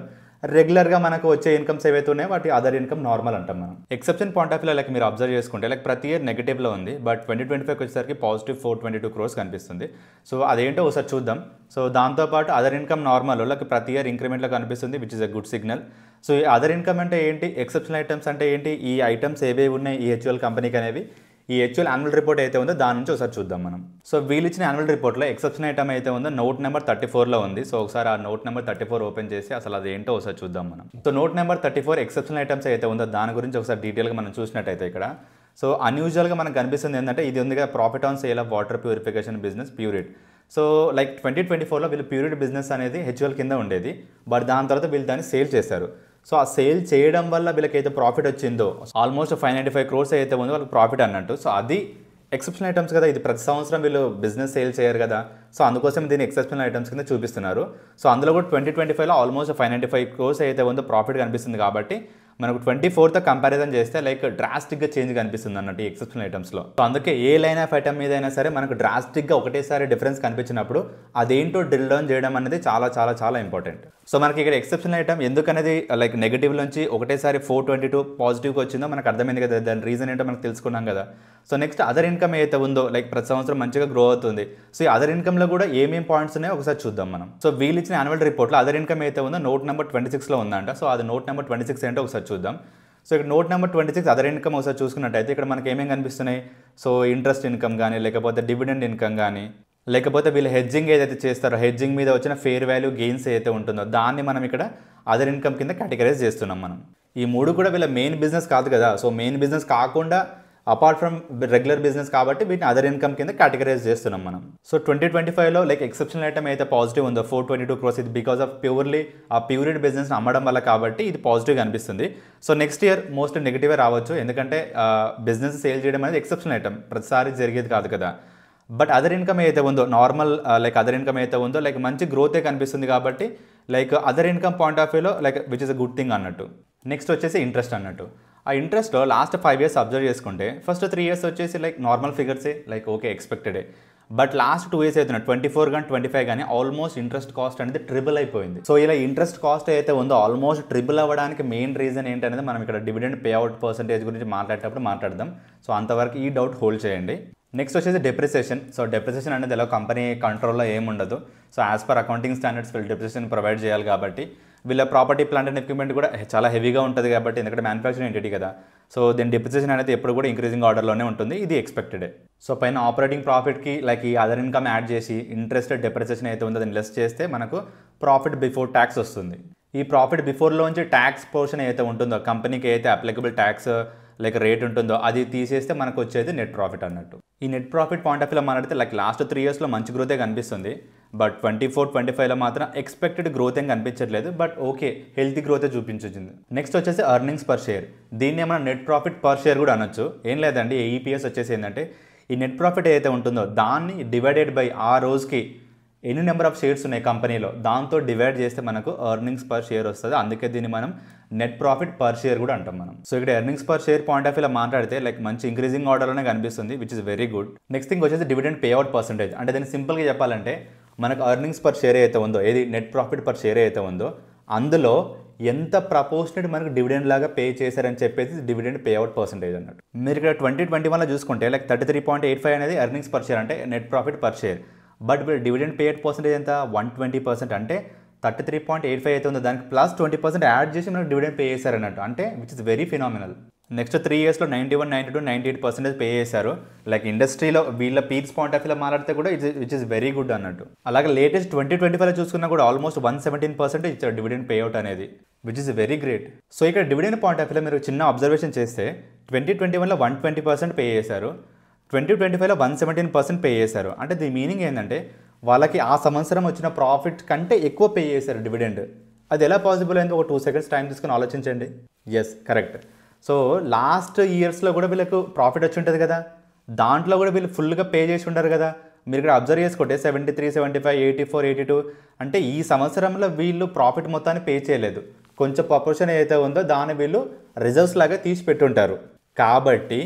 రెగ్యులర్గా మనకు వచ్చే ఇన్కమ్స్ ఏవైతే ఉన్నాయో వాటి అదర్ ఇన్కమ్ నార్మల్ అంటాం మనం. Exception point of view like మీరు అబ్జర్వ్ చేసుకుంటే లైక్ ప్రతి ఇయర్ నెగిటివ్లో ఉంది, బట్ 2025 వచ్చేసరికి పాజిటివ్ 422 crores కనిపిస్తుంది. సో అదేంటో ఒకసారి చూద్దాం. సో దాంతోపాటు అదర్ ఇన్కమ్ నార్మల్ లైక్ ప్రతి ఇయర్ ఇంక్రిమెంట్లో కనిపిస్తుంది, which is a good signal. So ఈ అదర్ ఇన్కమ్ అంటే ఏంటి, ఎక్సెప్షనల్ ఐటమ్స్ అంటే ఏంటి, ఈ ఐటమ్స్ ఏవేవి ఉన్నాయి ఈ హెచ్యుఎల్ కంపెనీకి అనేవి ఈ హెచ్యుఎల్ యాన్యువల్ రిపోర్ట్ అయితే ఉందో దాని నుంచి ఒకసారి చూద్దాం మనం. సో వీళ్ళు ఇచ్చిన యాన్యువల్ రిపోర్ట్లో ఎక్సెప్షన్ ఐటమ్ అయితే ఉందో నోట్ నెంబర్ 34లో ఉంది. సో ఒకసారి ఆ నోట్ నెంబర్ 34 ఓపెన్ చేసి అసలు అది ఏంటో ఒకసారి చూద్దాం మనం. So note number 34 exception items అయితే ఉందో దాని గురించి ఒకసారి డీటెయిల్గా మనం చూసినట్టయితే ఇక్కడ సో అన్యూజువల్గా మనకు కనిపిస్తుంది ఏంటంటే ఇది ఉంది కదా, profit on sale of water purification business Pureit. So like 2024లో వీళ్ళు ప్యూరిట్ బిజినెస్ అనేది హెచ్యుఎల్ కింద ఉండేది, బట్ దాని తర్వాత వీళ్ళు దాన్ని సేల్ చేశారు. సో ఆ సేల్ చేయడం వల్ల వీళ్ళకైతే ప్రాఫిట్ వచ్చిందో ఆల్మోస్ట్ 595 crores అయితే ఉందో వాళ్ళకి ప్రాఫిట్ అన్నట్టు. సో అది ఎక్సెప్షనల్ ఐటమ్స్ కదా, ఇది ప్రతి సంవత్సరం వీళ్ళు బిజినెస్ సేల్ చేయరు కదా, సో అందుకోసం దీన్ని ఎక్సెప్షనల్ ఐటమ్స్ కింద చూపిస్తున్నారు. సో అందులో కూడా 2025లో ఆల్మోస్ట్ 595 crores అయితే ఉందో ప్రాఫిట్ కనిపిస్తుంది. కాబట్టి మనకు 24తో కంపారిజన్ చేస్తే లైక్ డ్రాస్టిక్గా చేంజ్ కనిపిస్తుంది అన్నట్టు ఈ ఎక్సెప్షనల్ ఐటమ్స్లో. సో అందుకే ఏ లైన్ ఆఫ్ ఐటమ్ మీద అయినా సరే మనకు డ్రాస్టిక్గా ఒకటేసారి డిఫరెన్స్ కనిపించినప్పుడు అదేంటో డ్రిల్ డౌన్ చేయడం అనేది చాలా చాలా చాలా ఇంపార్టెంట్. సో మనకి ఇక్కడ ఎక్సెప్షనల్ ఐటమ్ ఎందుకనేది లైక్ నెగిటివ్ నుంచి ఒకటేసారి 422 పాజిటివ్గా వచ్చిందో మనకు అర్థమైంది కదా, దాని రీజన్ ఏంటో మనకు తెలుసుకున్నాం కదా. సో నెక్స్ట్ అదర్ ఇన్కమ్ ఏదైతే ఉందో లైక్ ప్రతి సంవత్సరం మంచిగా గ్రో అవుతుంది. సో ఈ అదర్ ఇన్కమ్లో కూడా ఏమేం పాయింట్స్ ఉన్నాయో ఒకసారి చూద్దాం మనం. సో వీళ్ళు ఇచ్చిన యాన్యువల్ రిపోర్ట్లో అదర్ ఇన్కమ్ అయితే ఉందో నోట్ నెంబర్ 26లో ఉందంట. సో అది నోట్ నెంబర్ 26 ఏంటో ఒకసారి చూద్దాం. సో ఇక్కడ నోట్ నెంబర్ 26 అదర్ ఇన్కమ్ ఒకసారి చూసుకున్నట్టయితే ఇక్కడ మనకి ఏమేమి కనిపిస్తున్నాయి, సో ఇంట్రెస్ట్ ఇన్కమ్ కానీ లేకపోతే డివిడెండ్ ఇన్కమ్ కానీ లేకపోతే వీళ్ళు హెడ్జింగ్ ఏదైతే చేస్తారో హెడ్జింగ్ మీద వచ్చిన ఫేర్ వాల్యూ గెయిన్స్ ఏదైతే ఉంటుందో దాన్ని మనం ఇక్కడ అదర్ ఇన్కమ్ కింద కేటగరైజ్ చేస్తున్నాం మనం. ఈ మూడు కూడా వీళ్ళ మెయిన్ బిజినెస్ కాదు కదా, సో మెయిన్ బిజినెస్ కాకుండా అపార్ట్ ఫ్రమ్ రెగ్యులర్ బిజినెస్ కాబట్టి వీటిని అదర్ ఇన్కమ్ కింద కేటగరైజ్ చేస్తున్నాం మనం. సో 2025లో లైక్ ఎక్సెప్షనల్ ఐటమ్ అయితే పాజిటివ్ ఉందో 422 crores, ఇది బికాస్ ఆఫ్ ప్యూర్లీ ఆ ప్యూరిట్ బిజినెస్ అమ్మడం వల్ల కాబట్టి ఇది పాజిటివ్గా అనిపిస్తుంది. సో నెక్స్ట్ ఇయర్ మోస్ట్ నెగిటివే రావచ్చు, ఎందుకంటే బిజినెస్ సేల్ చేయడం అనేది ఎక్సెప్షనల్ ఐటమ్, ప్రతిసారి జరిగేది కాదు కదా. బట్ అదర్ ఇన్కమ్ అయితే ఉందో నార్మల్ లైక్ అదర్ ఇన్కమ్ అయితే ఉందో లైక్ మంచి గ్రోతే కనిపిస్తుంది కాబట్టి like other income point of వ్యూలో like which is a good thing అన్నట్టు. నెక్స్ట్ వచ్చేసి ఇంట్రెస్ట్ అన్నట్టు. ఆ ఇంట్రెస్ట్లో లాస్ట్ 5 years అబ్జర్వ్ చేసుకుంటే ఫస్ట్ 3 years వచ్చేసి లైక్ నార్మల్ ఫిగర్సే, లైక్ ఓకే ఎక్స్పెక్టెడే. బట్ లాస్ట్ 2 years అవుతున్నాయి 24 కానీ 25 కానీ ఆల్మోస్ట్ ఇంట్రెస్ట్ కాస్ట్ అనేది ట్రిపుల్ అయిపోయింది. సో ఇలా ఇంట్రెస్ట్ కాస్ట్ అయితే ఉందో ఆల్మోస్ట్ ట్రిపుల్ అవ్వడానికి మెయిన్ రీజన్ ఏంటనేది మనం ఇక్కడ డివిడెండ్ పే అవుట్ పర్సెంటేజ్ గురించి మాట్లాడేటప్పుడు మాట్లాడదాం. సో అంతవరకు ఈ డౌట్ హోల్డ్ చేయండి. నెక్స్ట్ వచ్చేసి డెప్రిసియేషన్. సో డెప్రిసియేషన్ అనేది ఎలా కంపెనీ కంట్రోల్లో ఏముండదు. So as per accounting standards వీళ్ళు డెప్రిసియేషన్ ప్రొవైడ్ చేయాలి కాబట్టి వీళ్ళ ప్రాపర్టీ ప్లాంట్ అండ్ ఎక్విప్మెంట్ కూడా చాలా హెవీగా ఉంటుంది కాబట్టి, ఎందుకంటే మ్యానుఫ్యాక్చరింగ్ ఎంటిటీ కదా. సో దీని డెప్రిసియేషన్ అనేది ఎప్పుడు కూడా ఇంక్రీజింగ్ ఆర్డర్లోనే ఉంటుంది, ఇది ఎక్స్పెక్టెడే. సో పైన ఆపరేటింగ్ ప్రాఫిట్కి లైక్ ఈ అదర్ ఇన్కమ్ యాడ్ చేసి ఇంట్రెస్ట్ డెప్రిసియేషన్ అయితే ఉందో దాన్ని లెస్ చేస్తే మనకు ప్రాఫిట్ బిఫోర్ ట్యాక్స్ వస్తుంది. ఈ ప్రాఫిట్ బిఫోర్లోంచి ట్యాక్స్ పోర్షన్ ఏదైతే ఉంటుందో కంపెనీకి అయితే అప్లికబుల్ ట్యాక్స్ లైక్ రేట్ ఉంటుందో అది తీసేస్తే మనకు వచ్చేది నెట్ ప్రాఫిట్ అన్నట్టు. ఈ నెట్ ప్రాఫిట్ పాయింట్ ఆఫ్ వ్యూలో మాట్లాడితే లైక్ లాస్ట్ 3 yearsలో మంచి గ్రోతే కనిపిస్తుంది, బట్ 24-25లో మాత్రం ఎక్స్పెక్టెడ్ గ్రోత్ ఏం కనిపించట్లేదు, బట్ ఓకే హెల్తీ గ్రోతే చూపించింది. నెక్స్ట్ వచ్చేసి ఎర్నింగ్స్ పర్ షేర్. దీన్ని ఏమైనా నెట్ ప్రాఫిట్ పర్ షేర్ కూడా అనొచ్చు, ఏం లేదండి. EPS వచ్చేసి ఏంటంటే ఈ నెట్ ప్రాఫిట్ ఏదైతే ఉంటుందో దాన్ని డివైడెడ్ బై ఆ రోజుకి ఎన్ని నెంబర్ ఆఫ్ షేర్స్ ఉన్నాయి కంపెనీలో దాంతో డివైడ్ చేస్తే మనకు ఎర్నింగ్స్ పర్ షేర్ వస్తుంది. అందుకే దీన్ని మనం నెట్ ప్రాఫిట్ పర్ షేర్ కూడా అంటాం మనం. సో ఇక్కడ earnings per share point of వ్యూలో మాట్లాడితే లైక్ మంచి ఇంక్రీజింగ్ ఆర్డర్లోనే కనిపిస్తుంది, which is very good. Next thing వచ్చేసి డివిడెండ్ పే అవుట్ పర్సెంటేజ్. అంటే దీన్ని సింపుల్గా చెప్పాలంటే మనకు ఎర్నింగ్స్ పర్ షేర్ అయితే ఉందో ఏది నెట్ ప్రాఫిట్ పర్ షేర్ అయితే ఉందో అందులో ఎంత ప్రపోర్షనేట్ మనకు డివిడెండ్ లాగా పే చేశారని చెప్పేసి డివిడెండ్ పే అవుట్ పర్సెంటేజ్ అన్నట్టు. మీరు ఇక్కడ 2021లో చూసుకుంటే లైక్ 33.85 అనేది ఎర్నింగ్స్ పర్ షేర్ అంటే net profit per share. But వీళ్ళు డివిడెండ్ పే అవుట్ పర్సెంటేజ్ ఎంత 120%, అంటే 33.85 అయితే ఉందో దానికి ప్లస్ 20% యాడ్ చేసి మనకు డివిడెండ్ పే చేశారన్నట్టు, అంటే which is very phenomenal. Next 3 yearsలో 91, 92, 98% pay చేశారు. లైక్ ఇండస్ట్రీలో వీళ్ళ పీక్స్ పాయింట్ ఆఫ్ వ్యూలో మాట్లాడితే కూడా విచ్ ఇస్ వెరీ గుడ్ అన్నట్టు. అలాగే లేటెస్ట్ 2025లో చూసుకున్నా కూడా ఆల్మోస్ట్ 117% ఇచ్చారు డివిడెండ్ పే అవుట్ అనేది, which is very great. So ఇక్కడ డివిడెండ్ పాయింట్ ఆఫ్ వ్యూలో మీరు చిన్న అబ్జర్వేషన్ చేస్తే 2021లో 120% పే చేశారు, 2025లో 117% పే చేశారు. అంటే దీని మీనింగ్ ఏంటంటే వాళ్ళకి ఆ సంవత్సరం వచ్చిన ప్రాఫిట్ కంటే ఎక్కువ పే చేశారు డివిడెండ్. అది ఎలా పాసిబుల్ అయింది? ఒక 2 సెకండ్స్ టైం తీసుకొని ఆలోచించండి. Yes, correct. సో లాస్ట్ ఇయర్స్లో కూడా వీళ్ళకు ప్రాఫిట్ వచ్చి ఉంటుంది కదా, దాంట్లో కూడా వీళ్ళు ఫుల్గా పే చేసి ఉంటారు కదా. మీరు ఇక్కడ అబ్జర్వ్ చేసుకుంటే 73, 75, 84, 82 అంటే ఈ సంవత్సరంలో వీళ్ళు ప్రాఫిట్ మొత్తాన్ని పే చేయలేదు. కొంచెం ప్రపోర్షన్ ఏదైతే ఉందో దాన్ని వీళ్ళు రిజర్వ్స్ లాగా తీసి పెట్టుంటారు. కాబట్టి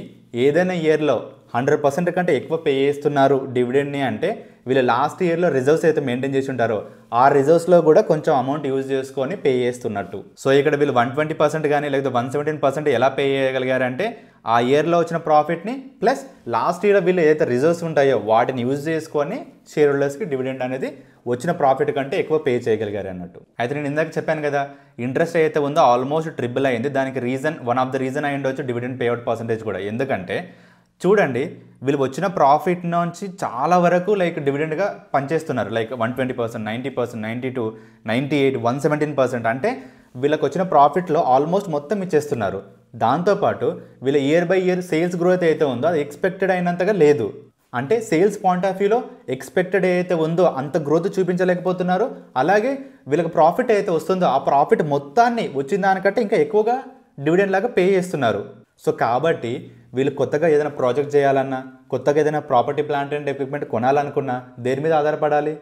ఏదైనా ఇయర్లో 100% కంటే ఎక్కువ పే చేస్తున్నారు డివిడెండ్ని అంటే వీళ్ళు లాస్ట్ ఇయర్లో రిజర్వ్స్ అయితే మెయింటైన్ చేసి ఉంటారో ఆ రిజర్వ్స్లో కూడా కొంచెం అమౌంట్ యూజ్ చేసుకొని పే చేస్తున్నట్టు. సో ఇక్కడ వీళ్ళు 120% కానీ లేకపోతే 117% ఎలా పే చేయగలిగారంటే ఆ ఇయర్లో వచ్చిన ప్రాఫిట్ని ప్లస్ లాస్ట్ ఇయర్ వీళ్ళు ఏదైతే రిజర్వ్స్ ఉంటాయో వాటిని యూజ్ చేసుకొని షేర్ హోల్డర్స్కి డివిడెండ్ అనేది వచ్చిన ప్రాఫిట్ కంటే ఎక్కువ పే చేయగలిగారు అన్నట్టు. అయితే నేను ఇందాక చెప్పాను కదా, ఇంట్రెస్ట్ అయితే ఉందో ఆల్మోస్ట్ ట్రిపుల్ అయింది. దానికి వన్ ఆఫ్ ద రీజన్ అయి ఉండొచ్చు డివిడెండ్ పేఅవుట్ పర్సంటేజ్ కూడా. ఎందుకంటే చూడండి, వీళ్ళు వచ్చిన ప్రాఫిట్ నుంచి చాలా వరకు లైక్ డివిడెండ్గా పనిచేస్తున్నారు. లైక్ 120%, 90%, 92%, 98%, 117%. అంటే వీళ్ళకి వచ్చిన ప్రాఫిట్లో ఆల్మోస్ట్ మొత్తం ఇచ్చేస్తున్నారు. దాంతోపాటు వీళ్ళ year by year sales growth అయితే ఉందో అది ఎక్స్పెక్టెడ్ అయినంతగా లేదు. అంటే సేల్స్ పాయింట్ ఆఫ్ వ్యూలో ఎక్స్పెక్టెడ్ ఏదైతే ఉందో అంత గ్రోత్ చూపించలేకపోతున్నారు. అలాగే వీళ్ళకి ప్రాఫిట్ అయితే వస్తుందో ఆ ప్రాఫిట్ మొత్తాన్ని వచ్చిన దానికంటే ఇంకా ఎక్కువగా డివిడెండ్ లాగా పే చేస్తున్నారు. సో కాబట్టి వీళ్ళు కొత్తగా ఏదైనా ప్రాజెక్ట్ చేయాలన్నా, కొత్తగా ఏదైనా ప్రాపర్టీ, ప్లాంట్ అండ్ ఎక్విప్మెంట్ కొనాలనుకున్నా దేని మీద ఆధారపడాలి?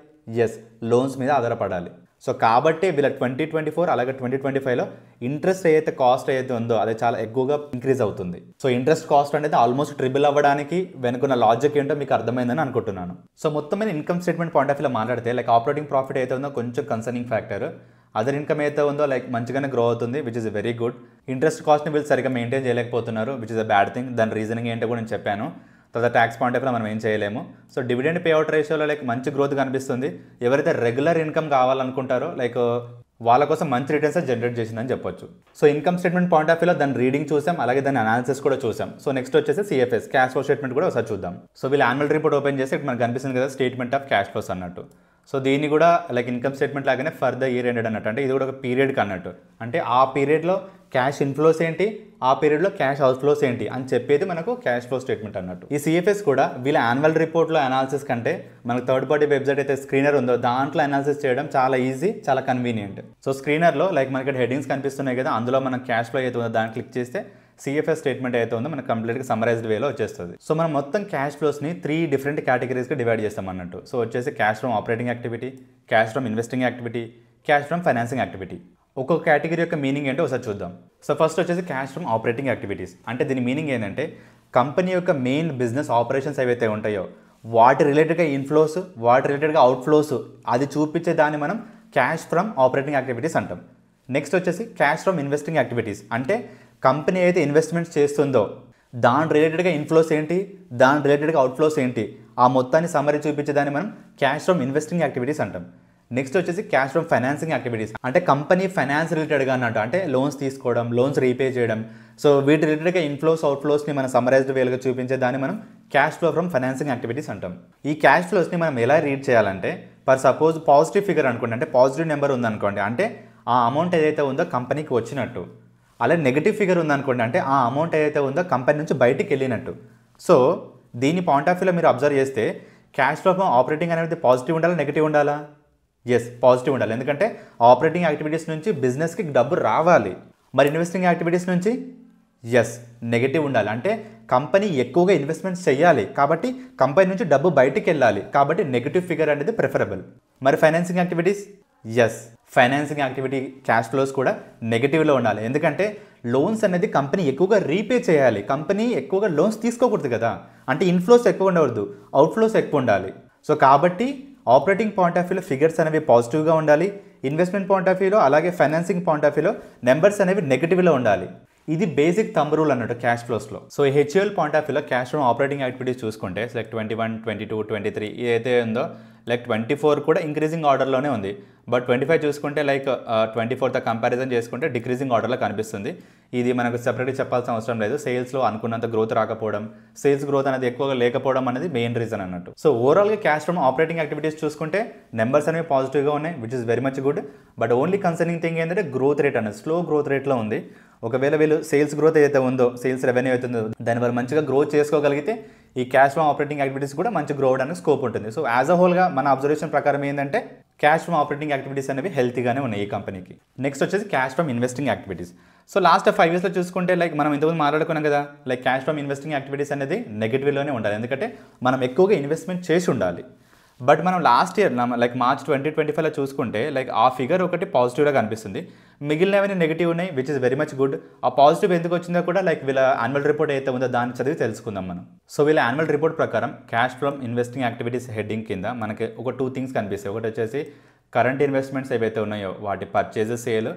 ఎస్, లోన్స్ మీద ఆధారపడాలి. సో కాబట్టి వీళ్ళ 2024 అలాగే 2025లో ఇంట్రెస్ట్ ఏదైతే కాస్ట్ ఏదైతే ఉందో అది చాలా ఎక్కువగా ఇంక్రీజ్ అవుతుంది. సో ఇంట్రెస్ట్ కాస్ట్ అనేది ఆల్మోస్ట్ ట్రిపుల్ అవ్వడానికి వెనుకున్న లాజిక్ ఏంటో మీకు అర్థమైందని అనుకుంటున్నాను. సో మొత్తం మీద ఇన్కమ్ స్టేట్మెంట్ పాయింట్ ఆఫ్ వ్యూలో మాట్లాడితే లైక్ ఆపరేటింగ్ ప్రాఫిట్ అయితే ఉందో కొంచెం కన్సర్నింగ్ ఫ్యాక్టర్. అదర్ ఇన్కమ్ అయితే ఉందో లైక్ మంచిగానే గ్రో అవుతుంది, which is very good. Interest కాస్ట్ని వీళ్ళు సరిగ్గా మెయింటైన్ చేయలేకపోతున్నారు, which is a bad thing. దాని రీజనింగ్ ఏంటో కూడా నేను చెప్పాను. తర్వాత ట్యాక్స్ పాయింట్ ఆఫ్ వ్యూలో మనం ఏం చేయలేము. సో డివిడెండ్ పేఅవుట్ రేషియోలో లైక్ మంచి గ్రోత్ కనిపిస్తుంది. ఎవరైతే రెగ్యులర్ ఇన్కమ్ కావాలనుకుంటారో లైక్ వాళ్ళ కోసం మంచి రిటర్న్స్ జనరేట్ చేసిందని చెప్పొచ్చు. So income statement point of వ్యూలో దాని రీడింగ్ చూసాం, అలాగే దాని అనాలిసిస్ కూడా చూసాం. సో నెక్స్ట్ వచ్చేసి సిఎఫ్ఎస్, క్యాష్ ఫ్లో స్టేట్మెంట్ కూడా ఒకసారి చూద్దాం. సో వీళ్ళు యాన్యువల్ రిపోర్ట్ ఓపెన్ చేసి ఇక్కడ మనకు కనిపిస్తుంది కదా స్టేట్మెంట్ ఆఫ్ క్యాష్ ఫ్లోస్ అన్నట్టు. సో దీన్ని కూడా లైక్ ఇన్కమ్ స్టేట్మెంట్ లాగానే ఫర్ ద ఇయర్ ఎండెడ్ అన్నట్టు. అంటే ఇది కూడా ఒక పీరియడ్కి అన్నట్టు. అంటే ఆ పీరియడ్లో క్యాష్ ఇన్ఫ్లోస్ ఏంటి, ఆ పీరియడ్లో క్యాష్ అవుట్ఫ్లోస్ ఏంటి అని చెప్పేది మనకు క్యాష్ ఫ్లో స్టేట్మెంట్ అన్నట్టు. ఈ సిఎఫ్ఎస్ కూడా వీళ్ళ యాన్యువల్ రిపోర్ట్లో అనాలిసిస్ కంటే మనకు థర్డ్ పార్టీ వెబ్సైట్ అయితే స్క్రీనర్ ఉందో దాంట్లో అనాలిసిస్ చేయడం చాలా ఈజీ, చాలా కన్వీనియంట్. సో స్క్రీనర్లో లైక్ మనకి హెడ్డింగ్స్ కనిపిస్తున్నాయి కదా, అందులో మనం క్యాష్ ఫ్లో అయితే ఉందో దాన్ని క్లిక్ చేస్తే సిఎఫ్ఎస్ స్టేట్మెంట్ అయితే ఉందో మనకు కంప్లీట్గా సమ్మరైజ్డ్ వేలో వచ్చేస్తుంది. సో మనం మొత్తం క్యాష్ ఫ్లోస్ని 3 డిఫరెంట్ కేటగిరీస్గా డివైడ్ చేస్తాం అన్నట్టు. సో వచ్చేసి cash from operating activity, cash from investing activity, cash from financing activity. ఒక్కొక్క కేటగిరీ యొక్క మీనింగ్ ఏంటో ఒకసారి చూద్దాం. సో ఫస్ట్ వచ్చేసి క్యాష్ ఫ్రమ్ ఆపరేటింగ్ యాక్టివిటీస్. అంటే దీని మీనింగ్ ఏంటంటే కంపెనీ యొక్క మెయిన్ బిజినెస్ ఆపరేషన్స్ ఏవైతే ఉంటాయో వాటి రిలేటెడ్గా ఇన్ఫ్లోస్, వాటి రిలేటెడ్గా అవుట్ఫ్లోస్ అది చూపించే దాన్ని మనం క్యాష్ ఫ్రమ్ ఆపరేటింగ్ యాక్టివిటీస్ అంటాం. నెక్స్ట్ వచ్చేసి క్యాష్ ఫ్రమ్ ఇన్వెస్టింగ్ యాక్టివిటీస్. అంటే కంపెనీ అయితే ఇన్వెస్ట్మెంట్స్ చేస్తుందో దాని రిలేటెడ్గా ఇన్ఫ్లోస్ ఏంటి, దాని రిలేటెడ్గా అవుట్ఫ్లోస్ ఏంటి, ఆ మొత్తాన్ని సమ్మరీ చూపించేదాన్ని మనం క్యాష్ ఫ్రమ్ ఇన్వెస్టింగ్ యాక్టివిటీస్ అంటాం. నెక్స్ట్ వచ్చేసి క్యాష్ ఫ్రమ్ ఫైనాన్సింగ్ యాక్టివిటీస్. అంటే కంపెనీ ఫైనాన్స్ రిలేటెడ్గా అన్నట్టు. అంటే లోన్స్ తీసుకోవడం, లోన్స్ రీపే చేయడం. సో వీటి రిలేటెడ్గా ఇన్ఫ్లోస్, అవుట్ఫ్లోస్ని మనం సమ్మరైజ్డ్ వేలుగా చూపించేదాన్ని మనం cash flow from financing activities అంటాం. ఈ క్యాష్ ఫ్లోస్ని మనం ఎలా రీడ్ చేయాలంటే ఫర్ సపోజ్ పాజిటివ్ ఫిగర్ అనుకోండి, అంటే పాజిటివ్ నెంబర్ ఉందనుకోండి, అంటే ఆ అమౌంట్ ఏదైతే ఉందో కంపెనీకి వచ్చినట్టు. అలాగే నెగిటివ్ ఫిగర్ ఉందనుకోండి, అంటే ఆ అమౌంట్ ఏదైతే ఉందో కంపెనీ నుంచి బయటికి వెళ్ళినట్టు. సో దీని పాయింట్ ఆఫ్ వ్యూలో మీరు అబ్జర్వ్ చేస్తే క్యాష్ ఫ్లో ఫ్రమ్ ఆపరేటింగ్ అనేది పాజిటివ్ ఉండాలా, నెగిటివ్ ఉండాలా? ఎస్, పాజిటివ్ ఉండాలి. ఎందుకంటే ఆపరేటింగ్ యాక్టివిటీస్ నుంచి బిజినెస్కి డబ్బు రావాలి. మరి ఇన్వెస్టింగ్ యాక్టివిటీస్ నుంచి ఎస్, నెగిటివ్ ఉండాలి. అంటే కంపెనీ ఎక్కువగా ఇన్వెస్ట్మెంట్స్ చేయాలి కాబట్టి కంపెనీ నుంచి డబ్బు బయటికి వెళ్ళాలి కాబట్టి నెగిటివ్ ఫిగర్ అనేది ప్రిఫరబుల్. మరి financing activities yes, financing activity cash flows కూడా నెగిటివ్లో ఉండాలి. ఎందుకంటే లోన్స్ అనేది కంపెనీ ఎక్కువగా రీపే చేయాలి, కంపెనీ ఎక్కువగా లోన్స్ తీసుకోకూడదు కదా. అంటే ఇన్ఫ్లోస్ ఎక్కువ ఉండకూడదు, అవుట్ఫ్లోస్ ఎక్కువ ఉండాలి. సో కాబట్టి ఆపరేటింగ్ పాయింట్ ఆఫ్ వ్యూలో ఫిగర్స్ అనేవి పాజిటివ్గా ఉండాలి, ఇన్వెస్ట్మెంట్ పాయింట్ ఆఫ్ వ్యూలో అలాగే ఫైనాన్సింగ్ పాయింట్ ఆఫ్ వ్యూలో నెంబర్స్ అనేవి నెగిటివ్లో ఉండాలి. ఇది బేసిక్ థంబ్ రూల్ అన్నట్టు క్యాష్ ఫ్లోస్లో. సో ఈ హెచ్యుఎల్ పాయింట్ ఆఫ్ వ్యూలో క్యాష్ ఫ్రమ్ ఆపరేటింగ్ యాక్టివిటీస్ చూసుకుంటే లైక్ 21, 22, 23 ఏదైతే ఉందో లైక్ 24 కూడా ఇంక్రీజింగ్ ఆర్డర్లోనే ఉంది. బట్ 25 చూసుకుంటే లైక్ 24తో కంపారిజన్ చేసుకుంటే డిక్రీజింగ్ ఆర్డర్లో కనిపిస్తుంది. ఇది మనకు సెపరేట్గా చెప్పాల్సిన అవసరం లేదు. సేల్స్లో అనుకున్నంత గ్రోత్ రాకపోవడం, సేల్స్ గ్రోత్ అనేది ఎక్కువగా లేకపోవడం అనేది మెయిన్ రీజన్ అన్నట్టు. సో ఓవరాల్గా క్యాష్ ఫ్రమ్ ఆపరేటింగ్ యాక్టివిటీస్ చూసుకుంటే నెంబర్స్ అనేవి పాజిటివ్గా ఉన్నాయి, which is very much good. But only concerning thing ఏంటంటే గ్రోత్ రేట్ అనేది స్లో గ్రోత్ రేట్లో ఉంది. ఒకవేళ వీళ్ళు సేల్స్ గ్రోత్ ఏదైతే ఉందో, సేల్స్ రెవెన్యూ అవుతుందో దానివల్ల మంచిగా గ్రోత్ చేసుకోగలిగితే ఈ క్యాష్ ఫ్రమ్ ఆపరేటింగ్ యాక్టివిటీస్ కూడా మంచి గ్రో అవడానికి స్కోప్ ఉంటుంది. సో యాజ్ అ హోల్గా మన అబ్జర్వేషన్ ప్రకారం ఏంటంటే క్యాష్ ఫ్రమ్ ఆపరేటింగ్ యాక్టివిటీస్ అనేవి హెల్తీగానే ఉన్నాయి ఈ కంపెనీకి. నెక్స్ట్ వచ్చేసి cash from investing activities. So last 5 yearsలో చూసుకుంటే లైక్ మనం ఇంతకుముందు మాట్లాడుకున్నాం కదా, like cash from investing activities అనేది నెగిటివ్లోనే ఉండాలి, ఎందుకంటే మనం ఎక్కువగా ఇన్వెస్ట్మెంట్ చేసి ఉండాలి. బట్ మనం లాస్ట్ ఇయర్ లైక్ మార్చ్ 2025లో చూసుకుంటే లైక్ ఆ ఫిగర్ ఒకటి పాజిటివ్గా కనిపిస్తుంది, మిగిలినవన్నీ నెగిటివ్ ఉన్నాయి, which is very much good. ఆ పాజిటివ్ ఎందుకు వచ్చిందో కూడా లైక్ వీళ్ళ యాన్యువల్ రిపోర్ట్ అయితే ఉందో దాన్ని చదివి తెలుసుకుందాం మనం. సో వీళ్ళ యాన్యువల్ రిపోర్ట్ ప్రకారం cash from investing activities heading కింద మనకి ఒక 2 things కనిపిస్తాయి. ఒకటి వచ్చేసి కరెంట్ ఇన్వెస్ట్మెంట్స్ ఏవైతే ఉన్నాయో వాటి పర్చేజెస్, సేల్,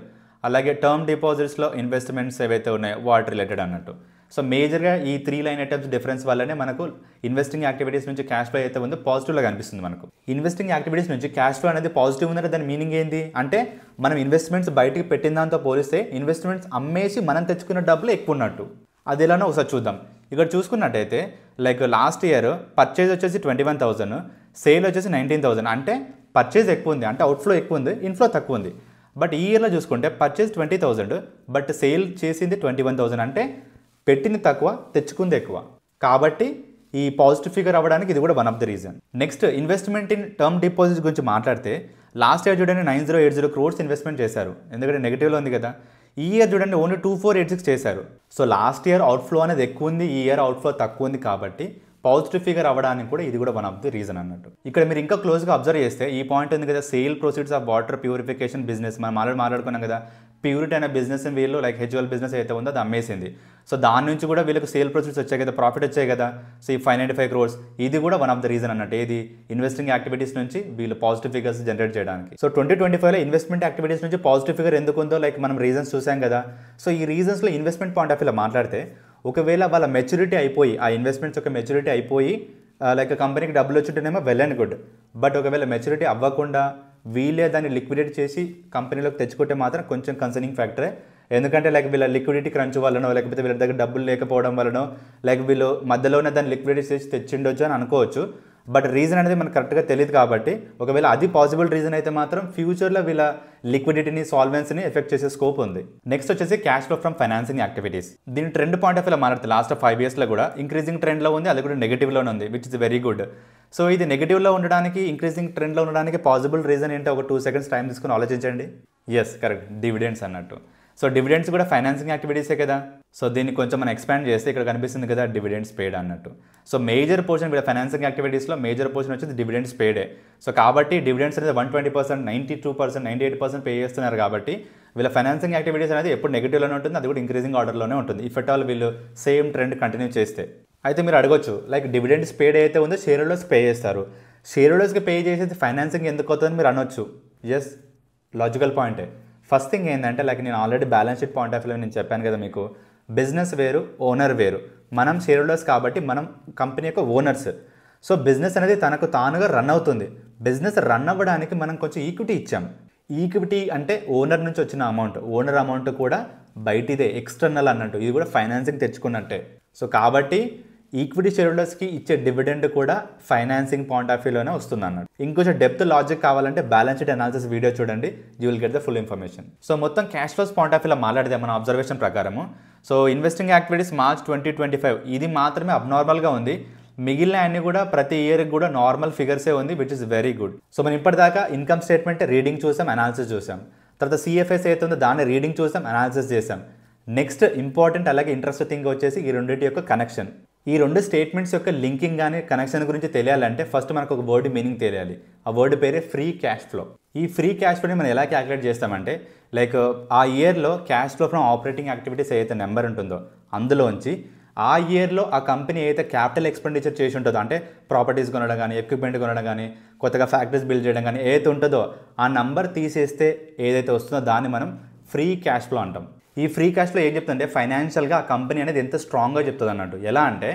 అలాగే టర్మ్ డిపాజిట్స్లో ఇన్వెస్ట్మెంట్స్ ఏవైతే ఉన్నాయో వాటి రిలేటెడ్ అన్నట్టు. సో మేజర్గా ఈ 3 line items డిఫరెన్స్ వల్లనే మనకు ఇన్వెస్టింగ్ యాక్టివిటీస్ నుంచి క్యాష్ ఫ్లో అయితే ఉందో పాజిటివ్గా కనిపిస్తుంది మనకు. ఇన్వెస్టింగ్ యాక్టివిటీస్ నుంచి క్యాష్ ఫ్లో అనేది పాజిటివ్ ఉందంటే దాని మీనింగ్ ఏంటి అంటే మనం ఇన్వెస్ట్మెంట్స్ బయటికి పెట్టిన దాంతో పోలిస్తే ఇన్వెస్ట్మెంట్స్ అమ్మేసి మనం తెచ్చుకున్న డబ్బులు ఎక్కువ ఉన్నట్టు. అది ఎలానో ఒకసారి చూద్దాం. ఇక్కడ చూసుకున్నట్టయితే లైక్ లాస్ట్ ఇయర్ పర్చేజ్ వచ్చేసి 21,000, సేల్ వచ్చేసి 19,000. అంటే పర్చేజ్ ఎక్కువ ఉంది, అంటే అవుట్ఫ్లో ఎక్కువ ఉంది, ఇన్ఫ్లో తక్కువ ఉంది. బట్ ఈ ఇయర్లో చూసుకుంటే పర్చేజ్ 20,000 బట్ సేల్ చేసింది 21,000. అంటే పెట్టింది తక్కువ, తెచ్చుకుంది ఎక్కువ. కాబట్టి ఈ పాజిటివ్ ఫిగర్ అవ్వడానికి ఇది కూడా one of the reason. Next investment in term deposits గురించి మాట్లాడితే లాస్ట్ ఇయర్ చూడండి 9080 crores ఇన్వెస్ట్మెంట్ చేశారు, ఎందుకంటే నెగిటివ్లో ఉంది కదా. ఈ ఇయర్ చూడండి ఓన్లీ 2486 చేశారు. సో లాస్ట్ ఇయర్ అవుట్ఫ్లో అనేది ఎక్కువ ఉంది, ఈ ఇయర్ అవుట్ఫ్లో తక్కువ ఉంది. కాబట్టి పాజిటివ్ ఫిగర్ అవ్వడానికి కూడా ఇది కూడా వన్ ఆఫ్ ది రీజన్ అన్నట్టు. ఇక్కడ మీరు ఇంకా క్లోజ్గా అబ్జర్వ్ చేస్తే ఈ పాయింట్ ఉంది కదా, sale proceeds of water purification business. మనం మాట్లాడుకున్నాం కదా, ప్యూరిటీ అనే బిజినెస్ వీళ్ళు లైక్ హెచ్యువల్ బిజినెస్ అయితే ఉందో అది అమ్మేసింది. సో దాని నుంచి కూడా వీళ్ళకి సేల్ ప్రొసీడ్స్ వచ్చాయి కదా, ప్రాఫిట్ వచ్చాయి కదా. సో ఈ 595 crores ఇది కూడా వన్ ఆఫ్ ద రీజన్ అన్నట్టు. ఏది ఇన్వెస్టింగ్ యాక్టివిటీస్ నుంచి వీళ్ళు పాజిటివ్ ఫిగర్స్ జనరేట్ చేయడానికి. సో 2025లో ఇన్వెస్ట్మెంట్ యాక్టివిటీస్ నుంచి పాజిటివ్ ఫిగర్ ఎందుకు ఉందో లైక్ మనం రీజన్స్ చూసాం కదా. సో ఈ రీజన్స్లో ఇన్వెస్ట్మెంట్ పాయింట్ ఆఫ్ వ్యూలో మాట్లాడితే ఒకవేళ వాళ్ళ మెచ్యూరిటీ అయిపోయి, ఆ ఇన్వెస్ట్మెంట్స్ యొక్క మెచ్యూరిటీ అయిపోయి లైక్ కంపెనీకి డబ్బులు వచ్చింటేనేమో వెల్ అండ్ గుడ్. బట్ ఒకవేళ మెచ్యూరిటీ అవ్వకుండా వీళ్ళే దాన్ని లిక్విడేట్ చేసి కంపెనీలోకి తెచ్చుకుంటే మాత్రం కొంచెం కన్సర్నింగ్ ఫ్యాక్టరే. ఎందుకంటే లైక్ వీళ్ళ లిక్విడిటీ క్రంచ్ వల్లనో, లేకపోతే వీళ్ళ దగ్గర డబ్బులు లేకపోవడం వల్లనో, లైక్ వీళ్ళు మధ్యలోనే దాన్ని లిక్విడేట్ చేసి తెచ్చిండొచ్చు అని అనుకోవచ్చు. బట్ రీజన్ అనేది మనకు కరెక్ట్గా తెలియదు. కాబట్టి ఒకవేళ అది పాసిబుల్ రీజన్ అయితే మాత్రం ఫ్యూచర్లో వీళ్ళ లిక్విడిటీని, సాల్వెన్సీని ఎఫెక్ట్ చేసే స్కోప్ ఉంది. నెక్స్ట్ వచ్చేసి cash flow from financing activities. దీని ట్రెండ్ పాయింట్ ఆఫ్ వ్యూలో మాట్లాడితే లాస్ట్ 5 yearsలో కూడా ఇంక్రీజింగ్ ట్రెండ్లో ఉంది, అది కూడా నెగిటివ్లోనే ఉంది, which is very good. So ఇది నెగిటివ్లో ఉండడానికి, ఇంక్రీజింగ్ ట్రెండ్లో ఉండడానికి పాసిబుల్ రీజన్ ఏంటో ఒక 2 seconds టైం తీసుకుని ఆలోచించండి. ఎస్, కరెక్ట్, డివిడెండ్స్ అన్నట్టు. సో డివిడెండ్స్ కూడా ఫైనాన్సింగ్ యాక్టివిటీసే కదా. సో దీన్ని కొంచెం మనం ఎక్స్పాండ్ చేస్తే ఇక్కడ కనిపిస్తుంది కదా డివిడెండ్స్ పేడ్ అన్నట్టు. సో మేజర్ పోర్షన్ వీళ్ళ ఫైనాన్సింగ్ యాక్టివిటీస్లో మేజర్ పోర్షన్ వచ్చేది డివిడెండ్స్ పేడే. సో కాబట్టి డివిడెండ్స్ అనేది 120%, 92%, 98% పే చేస్తున్నారు. కాబట్టి వీళ్ళ ఫైనాన్సింగ్ యాక్టివిటీస్ అనేది ఎప్పుడు నెగిటివ్లోనే ఉంటుంది, అది కూడా ఇంక్రీజింగ్ ఆర్డర్లోనే ఉంటుంది ఇఫ్ ఎట్ ఆల్ వీళ్ళు సేమ్ ట్రెండ్ కంటిన్యూ చేస్తే. అయితే మీరు అడగొచ్చు లైక్ డివిడెండ్స్ పేడ్ అయితే ఉందో షేర్ హోల్డర్స్ పే చేస్తారు, షేర్ హోల్డర్స్కి పే చేసేది ఫైనాన్సింగ్ ఎందుకు అవుతుందని మీరు అనొచ్చు. ఎస్, లాజికల్ పాయింటే. ఫస్ట్ థింగ్ ఏంటంటే లైక్ నేను already balance sheet point of వ్యూలో నేను చెప్పాను కదా మీకు, బిజినెస్ వేరు, ఓనర్ వేరు. మనం షేర్ హోల్డర్స్ కాబట్టి మనం కంపెనీ యొక్క ఓనర్స్. సో బిజినెస్ అనేది తనకు తానుగా రన్ అవుతుంది. బిజినెస్ రన్ అవ్వడానికి మనం కొంచెం ఈక్విటీ ఇచ్చాం. ఈక్విటీ అంటే ఓనర్ నుంచి వచ్చిన అమౌంట్, ఓనర్ అమౌంట్ కూడా బయటిదే, ఎక్స్టర్నల్ అన్నట్టు. ఇది కూడా ఫైనాన్సింగ్ తెచ్చుకున్నట్టే. సో కాబట్టి ఈక్విటీ షేర్ హోల్డర్స్కి ఇచ్చే డివిడెండ్ కూడా ఫైనాన్సింగ్ పాయింట్ ఆఫ్ వ్యూలోనే వస్తుంది అన్నట్టు. ఇంకొంచెం డెప్త్ లాజిక్ కావాలంటే బ్యాలెన్స్ షీట్ అనాలిసిస్ వీడియో చూడండి, you will get the full information. So మొత్తం క్యాష్ ఫ్లోస్ పాయింట్ ఆఫ్ వ్యూలో మాట్లాడితే మన అబ్జర్వేషన్ ప్రకారము సో ఇన్వెస్టింగ్ యాక్టివిటీస్ మార్చ్ 2025 ఇది మాత్రమే అబ్నార్మల్గా ఉంది. మిగిలిన అన్ని కూడా ప్రతి ఇయర్కి కూడా నార్మల్ ఫిగర్సే ఉంది, which is very good. So మనం ఇప్పటిదాకా ఇన్కమ్ స్టేట్మెంట్ రీడింగ్ చూసాం, అనాలిసిస్ చూసాం. తర్వాత సిఎఫ్ఎస్ అయితే ఉందో దాన్ని రీడింగ్ చూసాం, అనాలిసిస్ చేసాం. నెక్స్ట్ ఇంపార్టెంట్ అలాగే ఇంట్రెస్ట్ థింగ్ వచ్చేసి ఈ రెండింటి యొక్క కనెక్షన్. ఈ రెండు స్టేట్మెంట్స్ యొక్క లింకింగ్ కానీ కనెక్షన్ గురించి తెలియాలంటే ఫస్ట్ మనకు ఒక వర్డ్ మీనింగ్ తెలియాలి. ఆ వర్డ్ పేరే ఫ్రీ క్యాష్ ఫ్లో. ఈ ఫ్రీ క్యాష్ ఫ్లోని మనం ఎలా క్యాలిక్యులేట్ చేస్తామంటే లైక్ ఆ ఇయర్లో cash flow from operating activities ఏదైతే నెంబర్ ఉంటుందో అందులోంచి ఆ ఇయర్లో ఆ కంపెనీ ఏదైతే క్యాపిటల్ ఎక్స్పెండిచర్ చేసి ఉంటుందో, అంటే ప్రాపర్టీస్ కొనడం కానీ, ఎక్విప్మెంట్ కొనడం కానీ, కొత్తగా ఫ్యాక్టరీస్ బిల్డ్ చేయడం కానీ ఏదైతే ఉంటుందో ఆ నంబర్ తీసేస్తే ఏదైతే వస్తుందో దాన్ని మనం ఫ్రీ క్యాష్ ఫ్లో అంటాం. ఈ ఫ్రీ క్యాష్ ఫ్లో ఏం చెప్తుందంటే ఫైనాన్షియల్గా ఆ కంపెనీ అనేది ఎంత స్ట్రాంగ్గా చెప్తుంది అన్నట్టు. ఎలా అంటే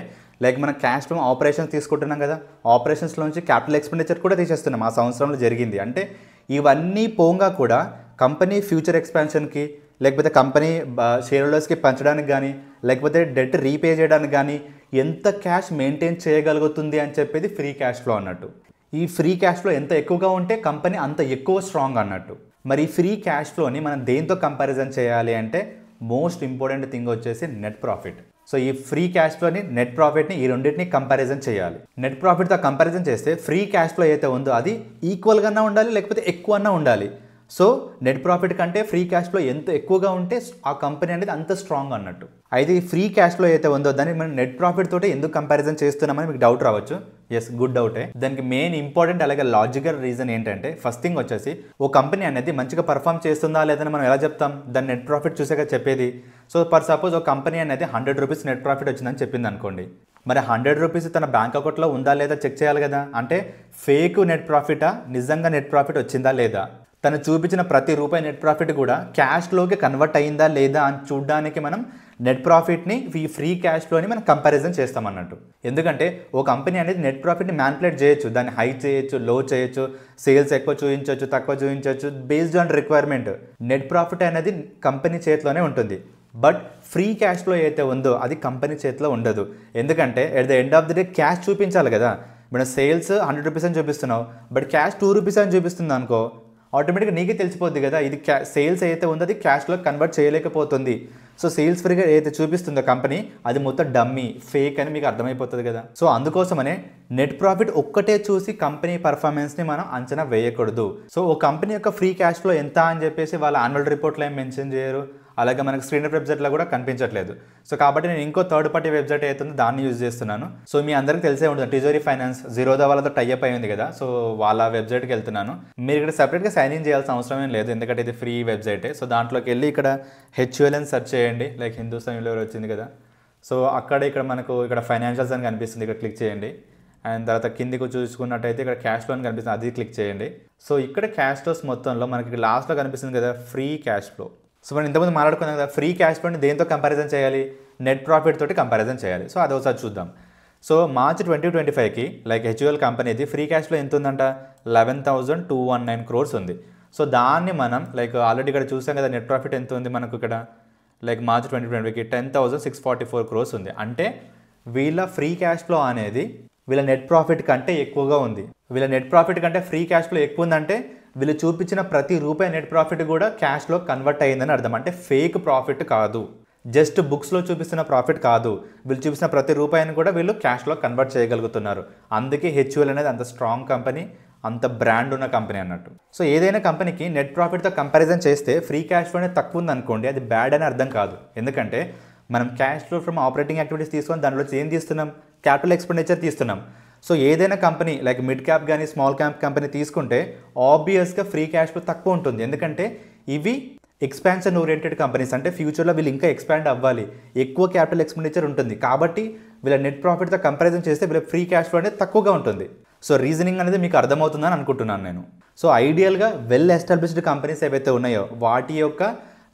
లైక్ మనం క్యాష్ ఫ్లో ఆపరేషన్స్ తీసుకుంటున్నాం కదా, ఆపరేషన్స్లోంచి క్యాపిటల్ ఎక్స్పెండిచర్ కూడా తీసేస్తున్నాం ఆ సంవత్సరంలో జరిగింది. అంటే ఇవన్నీ పోగా కూడా కంపెనీ ఫ్యూచర్ ఎక్స్పాన్షన్కి, లేకపోతే కంపెనీ షేర్ హోల్డర్స్కి పంచడానికి కానీ, లేకపోతే డెట్ రీపే చేయడానికి కానీ ఎంత క్యాష్ మెయింటైన్ చేయగలుగుతుంది అని చెప్పేది ఫ్రీ క్యాష్ ఫ్లో అన్నట్టు. ఈ ఫ్రీ క్యాష్ ఫ్లో ఎంత ఎక్కువగా ఉంటే కంపెనీ అంత ఎక్కువ స్ట్రాంగ్ అన్నట్టు. మరి ఫ్రీ క్యాష్ ఫ్లోని మనం దేంతో కంపారిజన్ చేయాలి అంటే మోస్ట్ ఇంపార్టెంట్ థింగ్ వచ్చేసి నెట్ ప్రాఫిట్. సో ఈ ఫ్రీ క్యాష్ ఫ్లోని నెట్ ప్రాఫిట్ని ఈ రెండింటిని కంపారిజన్ చేయాలి. నెట్ ప్రాఫిట్తో కంపారిజన్ చేస్తే ఫ్రీ క్యాష్ ఫ్లో అయితే ఉందో అది ఈక్వల్గా ఉండాలి, లేకపోతే ఎక్కువన్నా ఉండాలి. సో నెట్ ప్రాఫిట్ కంటే ఫ్రీ క్యాష్ ఫ్లో ఎంత ఎక్కువగా ఉంటే ఆ కంపెనీ అనేది అంత స్ట్రాంగ్ అన్నట్టు. అయితే ఈ ఫ్రీ క్యాష్ ఫ్లో అయితే ఉందో దాన్ని మనం నెట్ ప్రాఫిట్ తోటి ఎందుకు కంపారిజన్ చేస్తున్నామని మీకు డౌట్ రావచ్చు. ఎస్, గుడ్ డౌటే. దానికి మెయిన్ ఇంపార్టెంట్ అలాగే లాజికల్ రీజన్ ఏంటంటే, ఫస్ట్ థింగ్ వచ్చేసి ఓ కంపెనీ అనేది మంచిగా పర్ఫామ్ చేస్తుందా లేదని మనం ఎలా చెప్తాం? దాని నెట్ ప్రాఫిట్ చూసాక చెప్పేది. సో ఫర్ సపోజ్ ఒక కంపెనీ అనేది 100 రూపీస్ నెట్ ప్రాఫిట్ వచ్చిందని చెప్పింది అనుకోండి. మరి 100 రూపీస్ తన బ్యాంక్ అకౌంట్లో ఉందా లేదా చెక్ చేయాలి కదా. అంటే ఫేక్ నెట్ ప్రాఫిటా, నిజంగా నెట్ ప్రాఫిట్ వచ్చిందా లేదా, తను చూపించిన ప్రతి రూపాయి నెట్ ప్రాఫిట్ కూడా క్యాష్లోకి కన్వర్ట్ అయిందా లేదా అని చూడడానికి మనం నెట్ ప్రాఫిట్ని ఈ ఫ్రీ క్యాష్ ఫ్లోని మనం కంపారిజన్ చేస్తాం అన్నట్టు. ఎందుకంటే ఓ కంపెనీ అనేది నెట్ ప్రాఫిట్ని మ్యానిపులేట్ చేయొచ్చు, దాన్ని హై చేయొచ్చు, లో చేయొచ్చు, సేల్స్ ఎక్కువ చూపించవచ్చు, తక్కువ చూపించవచ్చు, based on requirement. Net profit అనేది కంపెనీ చేతిలోనే ఉంటుంది. బట్ ఫ్రీ క్యాష్ ఫ్లో అయితే ఉందో అది కంపెనీ చేతిలో ఉండదు. ఎందుకంటే at the end of the day cash చూపించాలి కదా. ఇప్పుడు సేల్స్ 100 రూపీస్ అని చూపిస్తున్నావు, బట్ క్యాష్ 2 రూపీస్ అని చూపిస్తుంది అనుకో, ఆటోమేటిక్గా నీకే తెలిసిపోద్ది కదా ఇది సేల్స్ అయితే ఉందో అది క్యాష్లో కన్వర్ట్ చేయలేకపోతుంది. సో సేల్స్ ఫ్రీగా ఏదైతే చూపిస్తుందో కంపెనీ అది మొత్తం డమ్మీ, ఫేక్ అని మీకు అర్థమైపోతుంది కదా. సో అందుకోసమనే నెట్ ప్రాఫిట్ ఒక్కటే చూసి కంపెనీ పర్ఫార్మెన్స్ని మనం అంచనా వేయకూడదు. సో ఓ కంపెనీ యొక్క ఫ్రీ క్యాష్ ఫ్లో ఎంత అని చెప్పేసి వాళ్ళ యాన్యువల్ రిపోర్ట్లో ఏం మెన్షన్ చేయరు, అలాగే మనకు స్క్రీనర్ వెబ్సైట్లో కూడా కనిపించట్లేదు. సో కాబట్టి నేను ఇంకో థర్డ్ పార్టీ వెబ్సైట్ అవుతుందో దాన్ని యూజ్ చేస్తున్నాను. సో మీ అందరికీ తెలిసే ఉంటుంది టిజోరీ ఫైనాన్స్ జీరోదా వాళ్ళతో టైఅప్ అయింది కదా. సో వాళ్ళ వెబ్సైట్కి వెళ్తున్నాను. మీరు ఇక్కడ సెపరేట్గా సైన్ ఇన్ చేయాల్సిన అవసరం ఏం లేదు, ఎందుకంటే ఇది ఫ్రీ వెబ్సైటే. సో దాంట్లోకి వెళ్ళి ఇక్కడ HUL అని సెర్చ్ చేయండి, లైక్ హిందుస్థాన్ యూనిలివర్ వచ్చింది కదా. సో ఇక్కడ మనకు ఇక్కడ ఫైనాన్షియల్స్ అని కనిపిస్తుంది, ఇక్కడ క్లిక్ చేయండి. అండ్ తర్వాత కిందికి చూసుకున్నట్టయితే ఇక్కడ క్యాష్ ఫ్లో అని కనిపిస్తుంది, అది క్లిక్ చేయండి. సో ఇక్కడ క్యాష్ ఫ్లోస్ మొత్తంలో మనకి లాస్ట్లో కనిపిస్తుంది కదా ఫ్రీ క్యాష్ ఫ్లో. సో మనం ఇంతకుముందు మాట్లాడుకున్నాం కదా, ఫ్రీ క్యాష్ ఫ్లోని దేంతో కంపారిజన్ చేయాలి? నెట్ ప్రాఫిట్ తోటి కంపారిజన్ చేయాలి. సో అది ఒకసారి చూద్దాం. సో మార్చ్ 2025కి లైక్ HUL కంపెనీది ఫ్రీ క్యాష్ ఫ్లో ఎంత ఉందంట? 11,219 crores ఉంది. సో దాన్ని మనం లైక్ ఆల్రెడీ ఇక్కడ చూసాం కదా, నెట్ ప్రాఫిట్ ఎంత ఉంది మనకు ఇక్కడ లైక్ మార్చ్ 2020కి 10,644 crores ఉంది. అంటే వీళ్ళ ఫ్రీ క్యాష్ ఫ్లో అనేది వీళ్ళ నెట్ ప్రాఫిట్ కంటే ఎక్కువగా ఉంది. వీళ్ళ నెట్ ప్రాఫిట్ కంటే ఫ్రీ క్యాష్ ఫ్లో ఎక్కువ ఉందంటే వీళ్ళు చూపించిన ప్రతి రూపాయి నెట్ ప్రాఫిట్ కూడా క్యాష్లో కన్వర్ట్ అయ్యిందని అర్థం. అంటే ఫేక్ ప్రాఫిట్ కాదు, జస్ట్ బుక్స్లో చూపిస్తున్న ప్రాఫిట్ కాదు, వీళ్ళు చూపిస్తున్న ప్రతి రూపాయిని కూడా వీళ్ళు క్యాష్లో కన్వర్ట్ చేయగలుగుతున్నారు. అందుకే HUL అనేది అంత స్ట్రాంగ్ కంపెనీ, అంత బ్రాండ్ ఉన్న కంపెనీ అన్నట్టు. సో ఏదైనా కంపెనీకి నెట్ ప్రాఫిట్తో కంపారిజన్ చేస్తే ఫ్రీ క్యాష్ ఫ్లోనే తక్కువ ఉంది అనుకోండి, అది బ్యాడ్ అని అర్థం కాదు. ఎందుకంటే మనం cash flow from operating activities తీసుకొని దాంట్లో ఏం తీస్తున్నాం? క్యాపిటల్ ఎక్స్పెండిచర్ తీస్తున్నాం. సో ఏదైనా కంపెనీ లైక్ మిడ్ క్యాప్ కానీ స్మాల్ క్యాప్ కంపెనీ తీసుకుంటే ఆబ్వియస్గా ఫ్రీ క్యాష్ ఫ్లో తక్కువ ఉంటుంది. ఎందుకంటే ఇవి ఎక్స్పాన్షన్ ఓరియంటెడ్ కంపెనీస్, అంటే ఫ్యూచర్లో వీళ్ళు ఇంకా ఎక్స్పాండ్ అవ్వాలి, ఎక్కువ క్యాపిటల్ ఎక్స్పెండిచర్ ఉంటుంది. కాబట్టి వీళ్ళ నెట్ ప్రాఫిట్తో కంపారిజన్ చేస్తే వీళ్ళ ఫ్రీ క్యాష్ ఫ్లో అనేది తక్కువగా ఉంటుంది. సో రీజనింగ్ అనేది మీకు అర్థమవుతుందని అనుకుంటున్నాను నేను. సో ఐడియల్గా వెల్ ఎస్టాబ్లిష్డ్ కంపెనీస్ ఏవైతే ఉన్నాయో వాటి యొక్క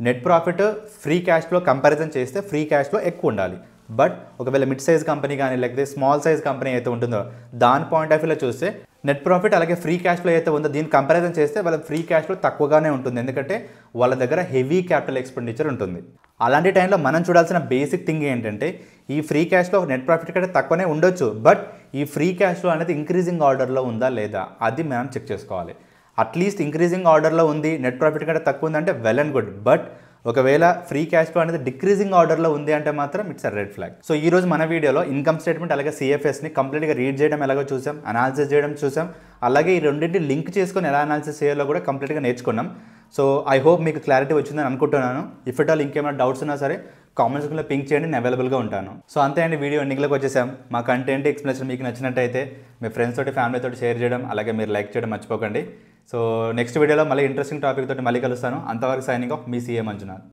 net profit free cash flow comparison చేస్తే ఫ్రీ క్యాష్ ఫ్లో ఎక్కువ ఉండాలి. బట్ ఒకవేళ మిడ్ సైజ్ కంపెనీ కానీ లేకపోతే స్మాల్ సైజ్ కంపెనీ అయితే ఉంటుందో దాని పాయింట్ ఆఫ్ వ్యూలో చూస్తే నెట్ ప్రాఫిట్ అలాగే ఫ్రీ క్యాష్ ఫ్లో అయితే ఉందో దీన్ని కంపారిజన్ చేస్తే వాళ్ళ ఫ్రీ క్యాష్ ఫ్లో తక్కువగానే ఉంటుంది. ఎందుకంటే వాళ్ళ దగ్గర హెవీ క్యాపిటల్ ఎక్స్పెండిచర్ ఉంటుంది. అలాంటి టైంలో మనం చూడాల్సిన బేసిక్ థింగ్ ఏంటంటే ఈ free cash flow net profit కంటే తక్కువనే ఉండొచ్చు, బట్ ఈ ఫ్రీ క్యాష్ ఫ్లో అనేది ఇంక్రీజింగ్ ఆర్డర్లో ఉందా లేదా అది మనం చెక్ చేసుకోవాలి. అట్లీస్ట్ ఇంక్రీజింగ్ ఆర్డర్లో ఉంది, నెట్ ప్రాఫిట్ కంటే తక్కువ ఉందంటే వెల్ అండ్ గుడ్. బట్ ఒకవేళ ఫ్రీ క్యాష్ ఫ్లో అనేది డిక్రీజింగ్ ఆర్డర్లో ఉంది అంటే మాత్రం it's a red flag. So ఈ రోజు మన వీడియోలో ఇన్కమ్ స్టేట్మెంట్ అలాగే CFSని కంప్లీట్గా రీడ్ చేయడం ఎలాగో చూసాం, అనాలిసిస్ చేయడం చూసాం, అలాగే ఈ రెండింటిని లింక్ చేసుకొని ఎలా అనాలిసిస్ చేయాలో కూడా కంప్లీట్గా నేర్చుకున్నాం. సో ఐ హోప్ మీకు క్లారిటీ వచ్చిందని అనుకుంటున్నాను. ఇఫ్ ఇట్ ఆల్ ఇంకేమైనా డౌట్స్ ఉన్నా సరే కామెంట్ సెక్షన్లో పింక్ చేయండి, నేను అవైలబుల్గా ఉంటాను. సో అంతే అండి, వీడియో ఎండింగ్లోకి వచ్చేసాం. మా కంటెంట్ ఎక్స్ప్లెనేషన్ మీకు నచ్చినట్టయితే మీ ఫ్రెండ్స్ తోటి ఫ్యామిలీ తోటి షేర్ చేయడం అలాగే మీరు లైక్ చేయడం మర్చిపోకండి. సో నెక్స్ట్ వీడియోలో మళ్ళీ ఇంట్రెస్టింగ్ టాపిక్ తోటి మళ్ళీ కలుస్తాను. అంతవరకు సైనింగ్ ఆఫ్ మీ CA మంజునాథ్.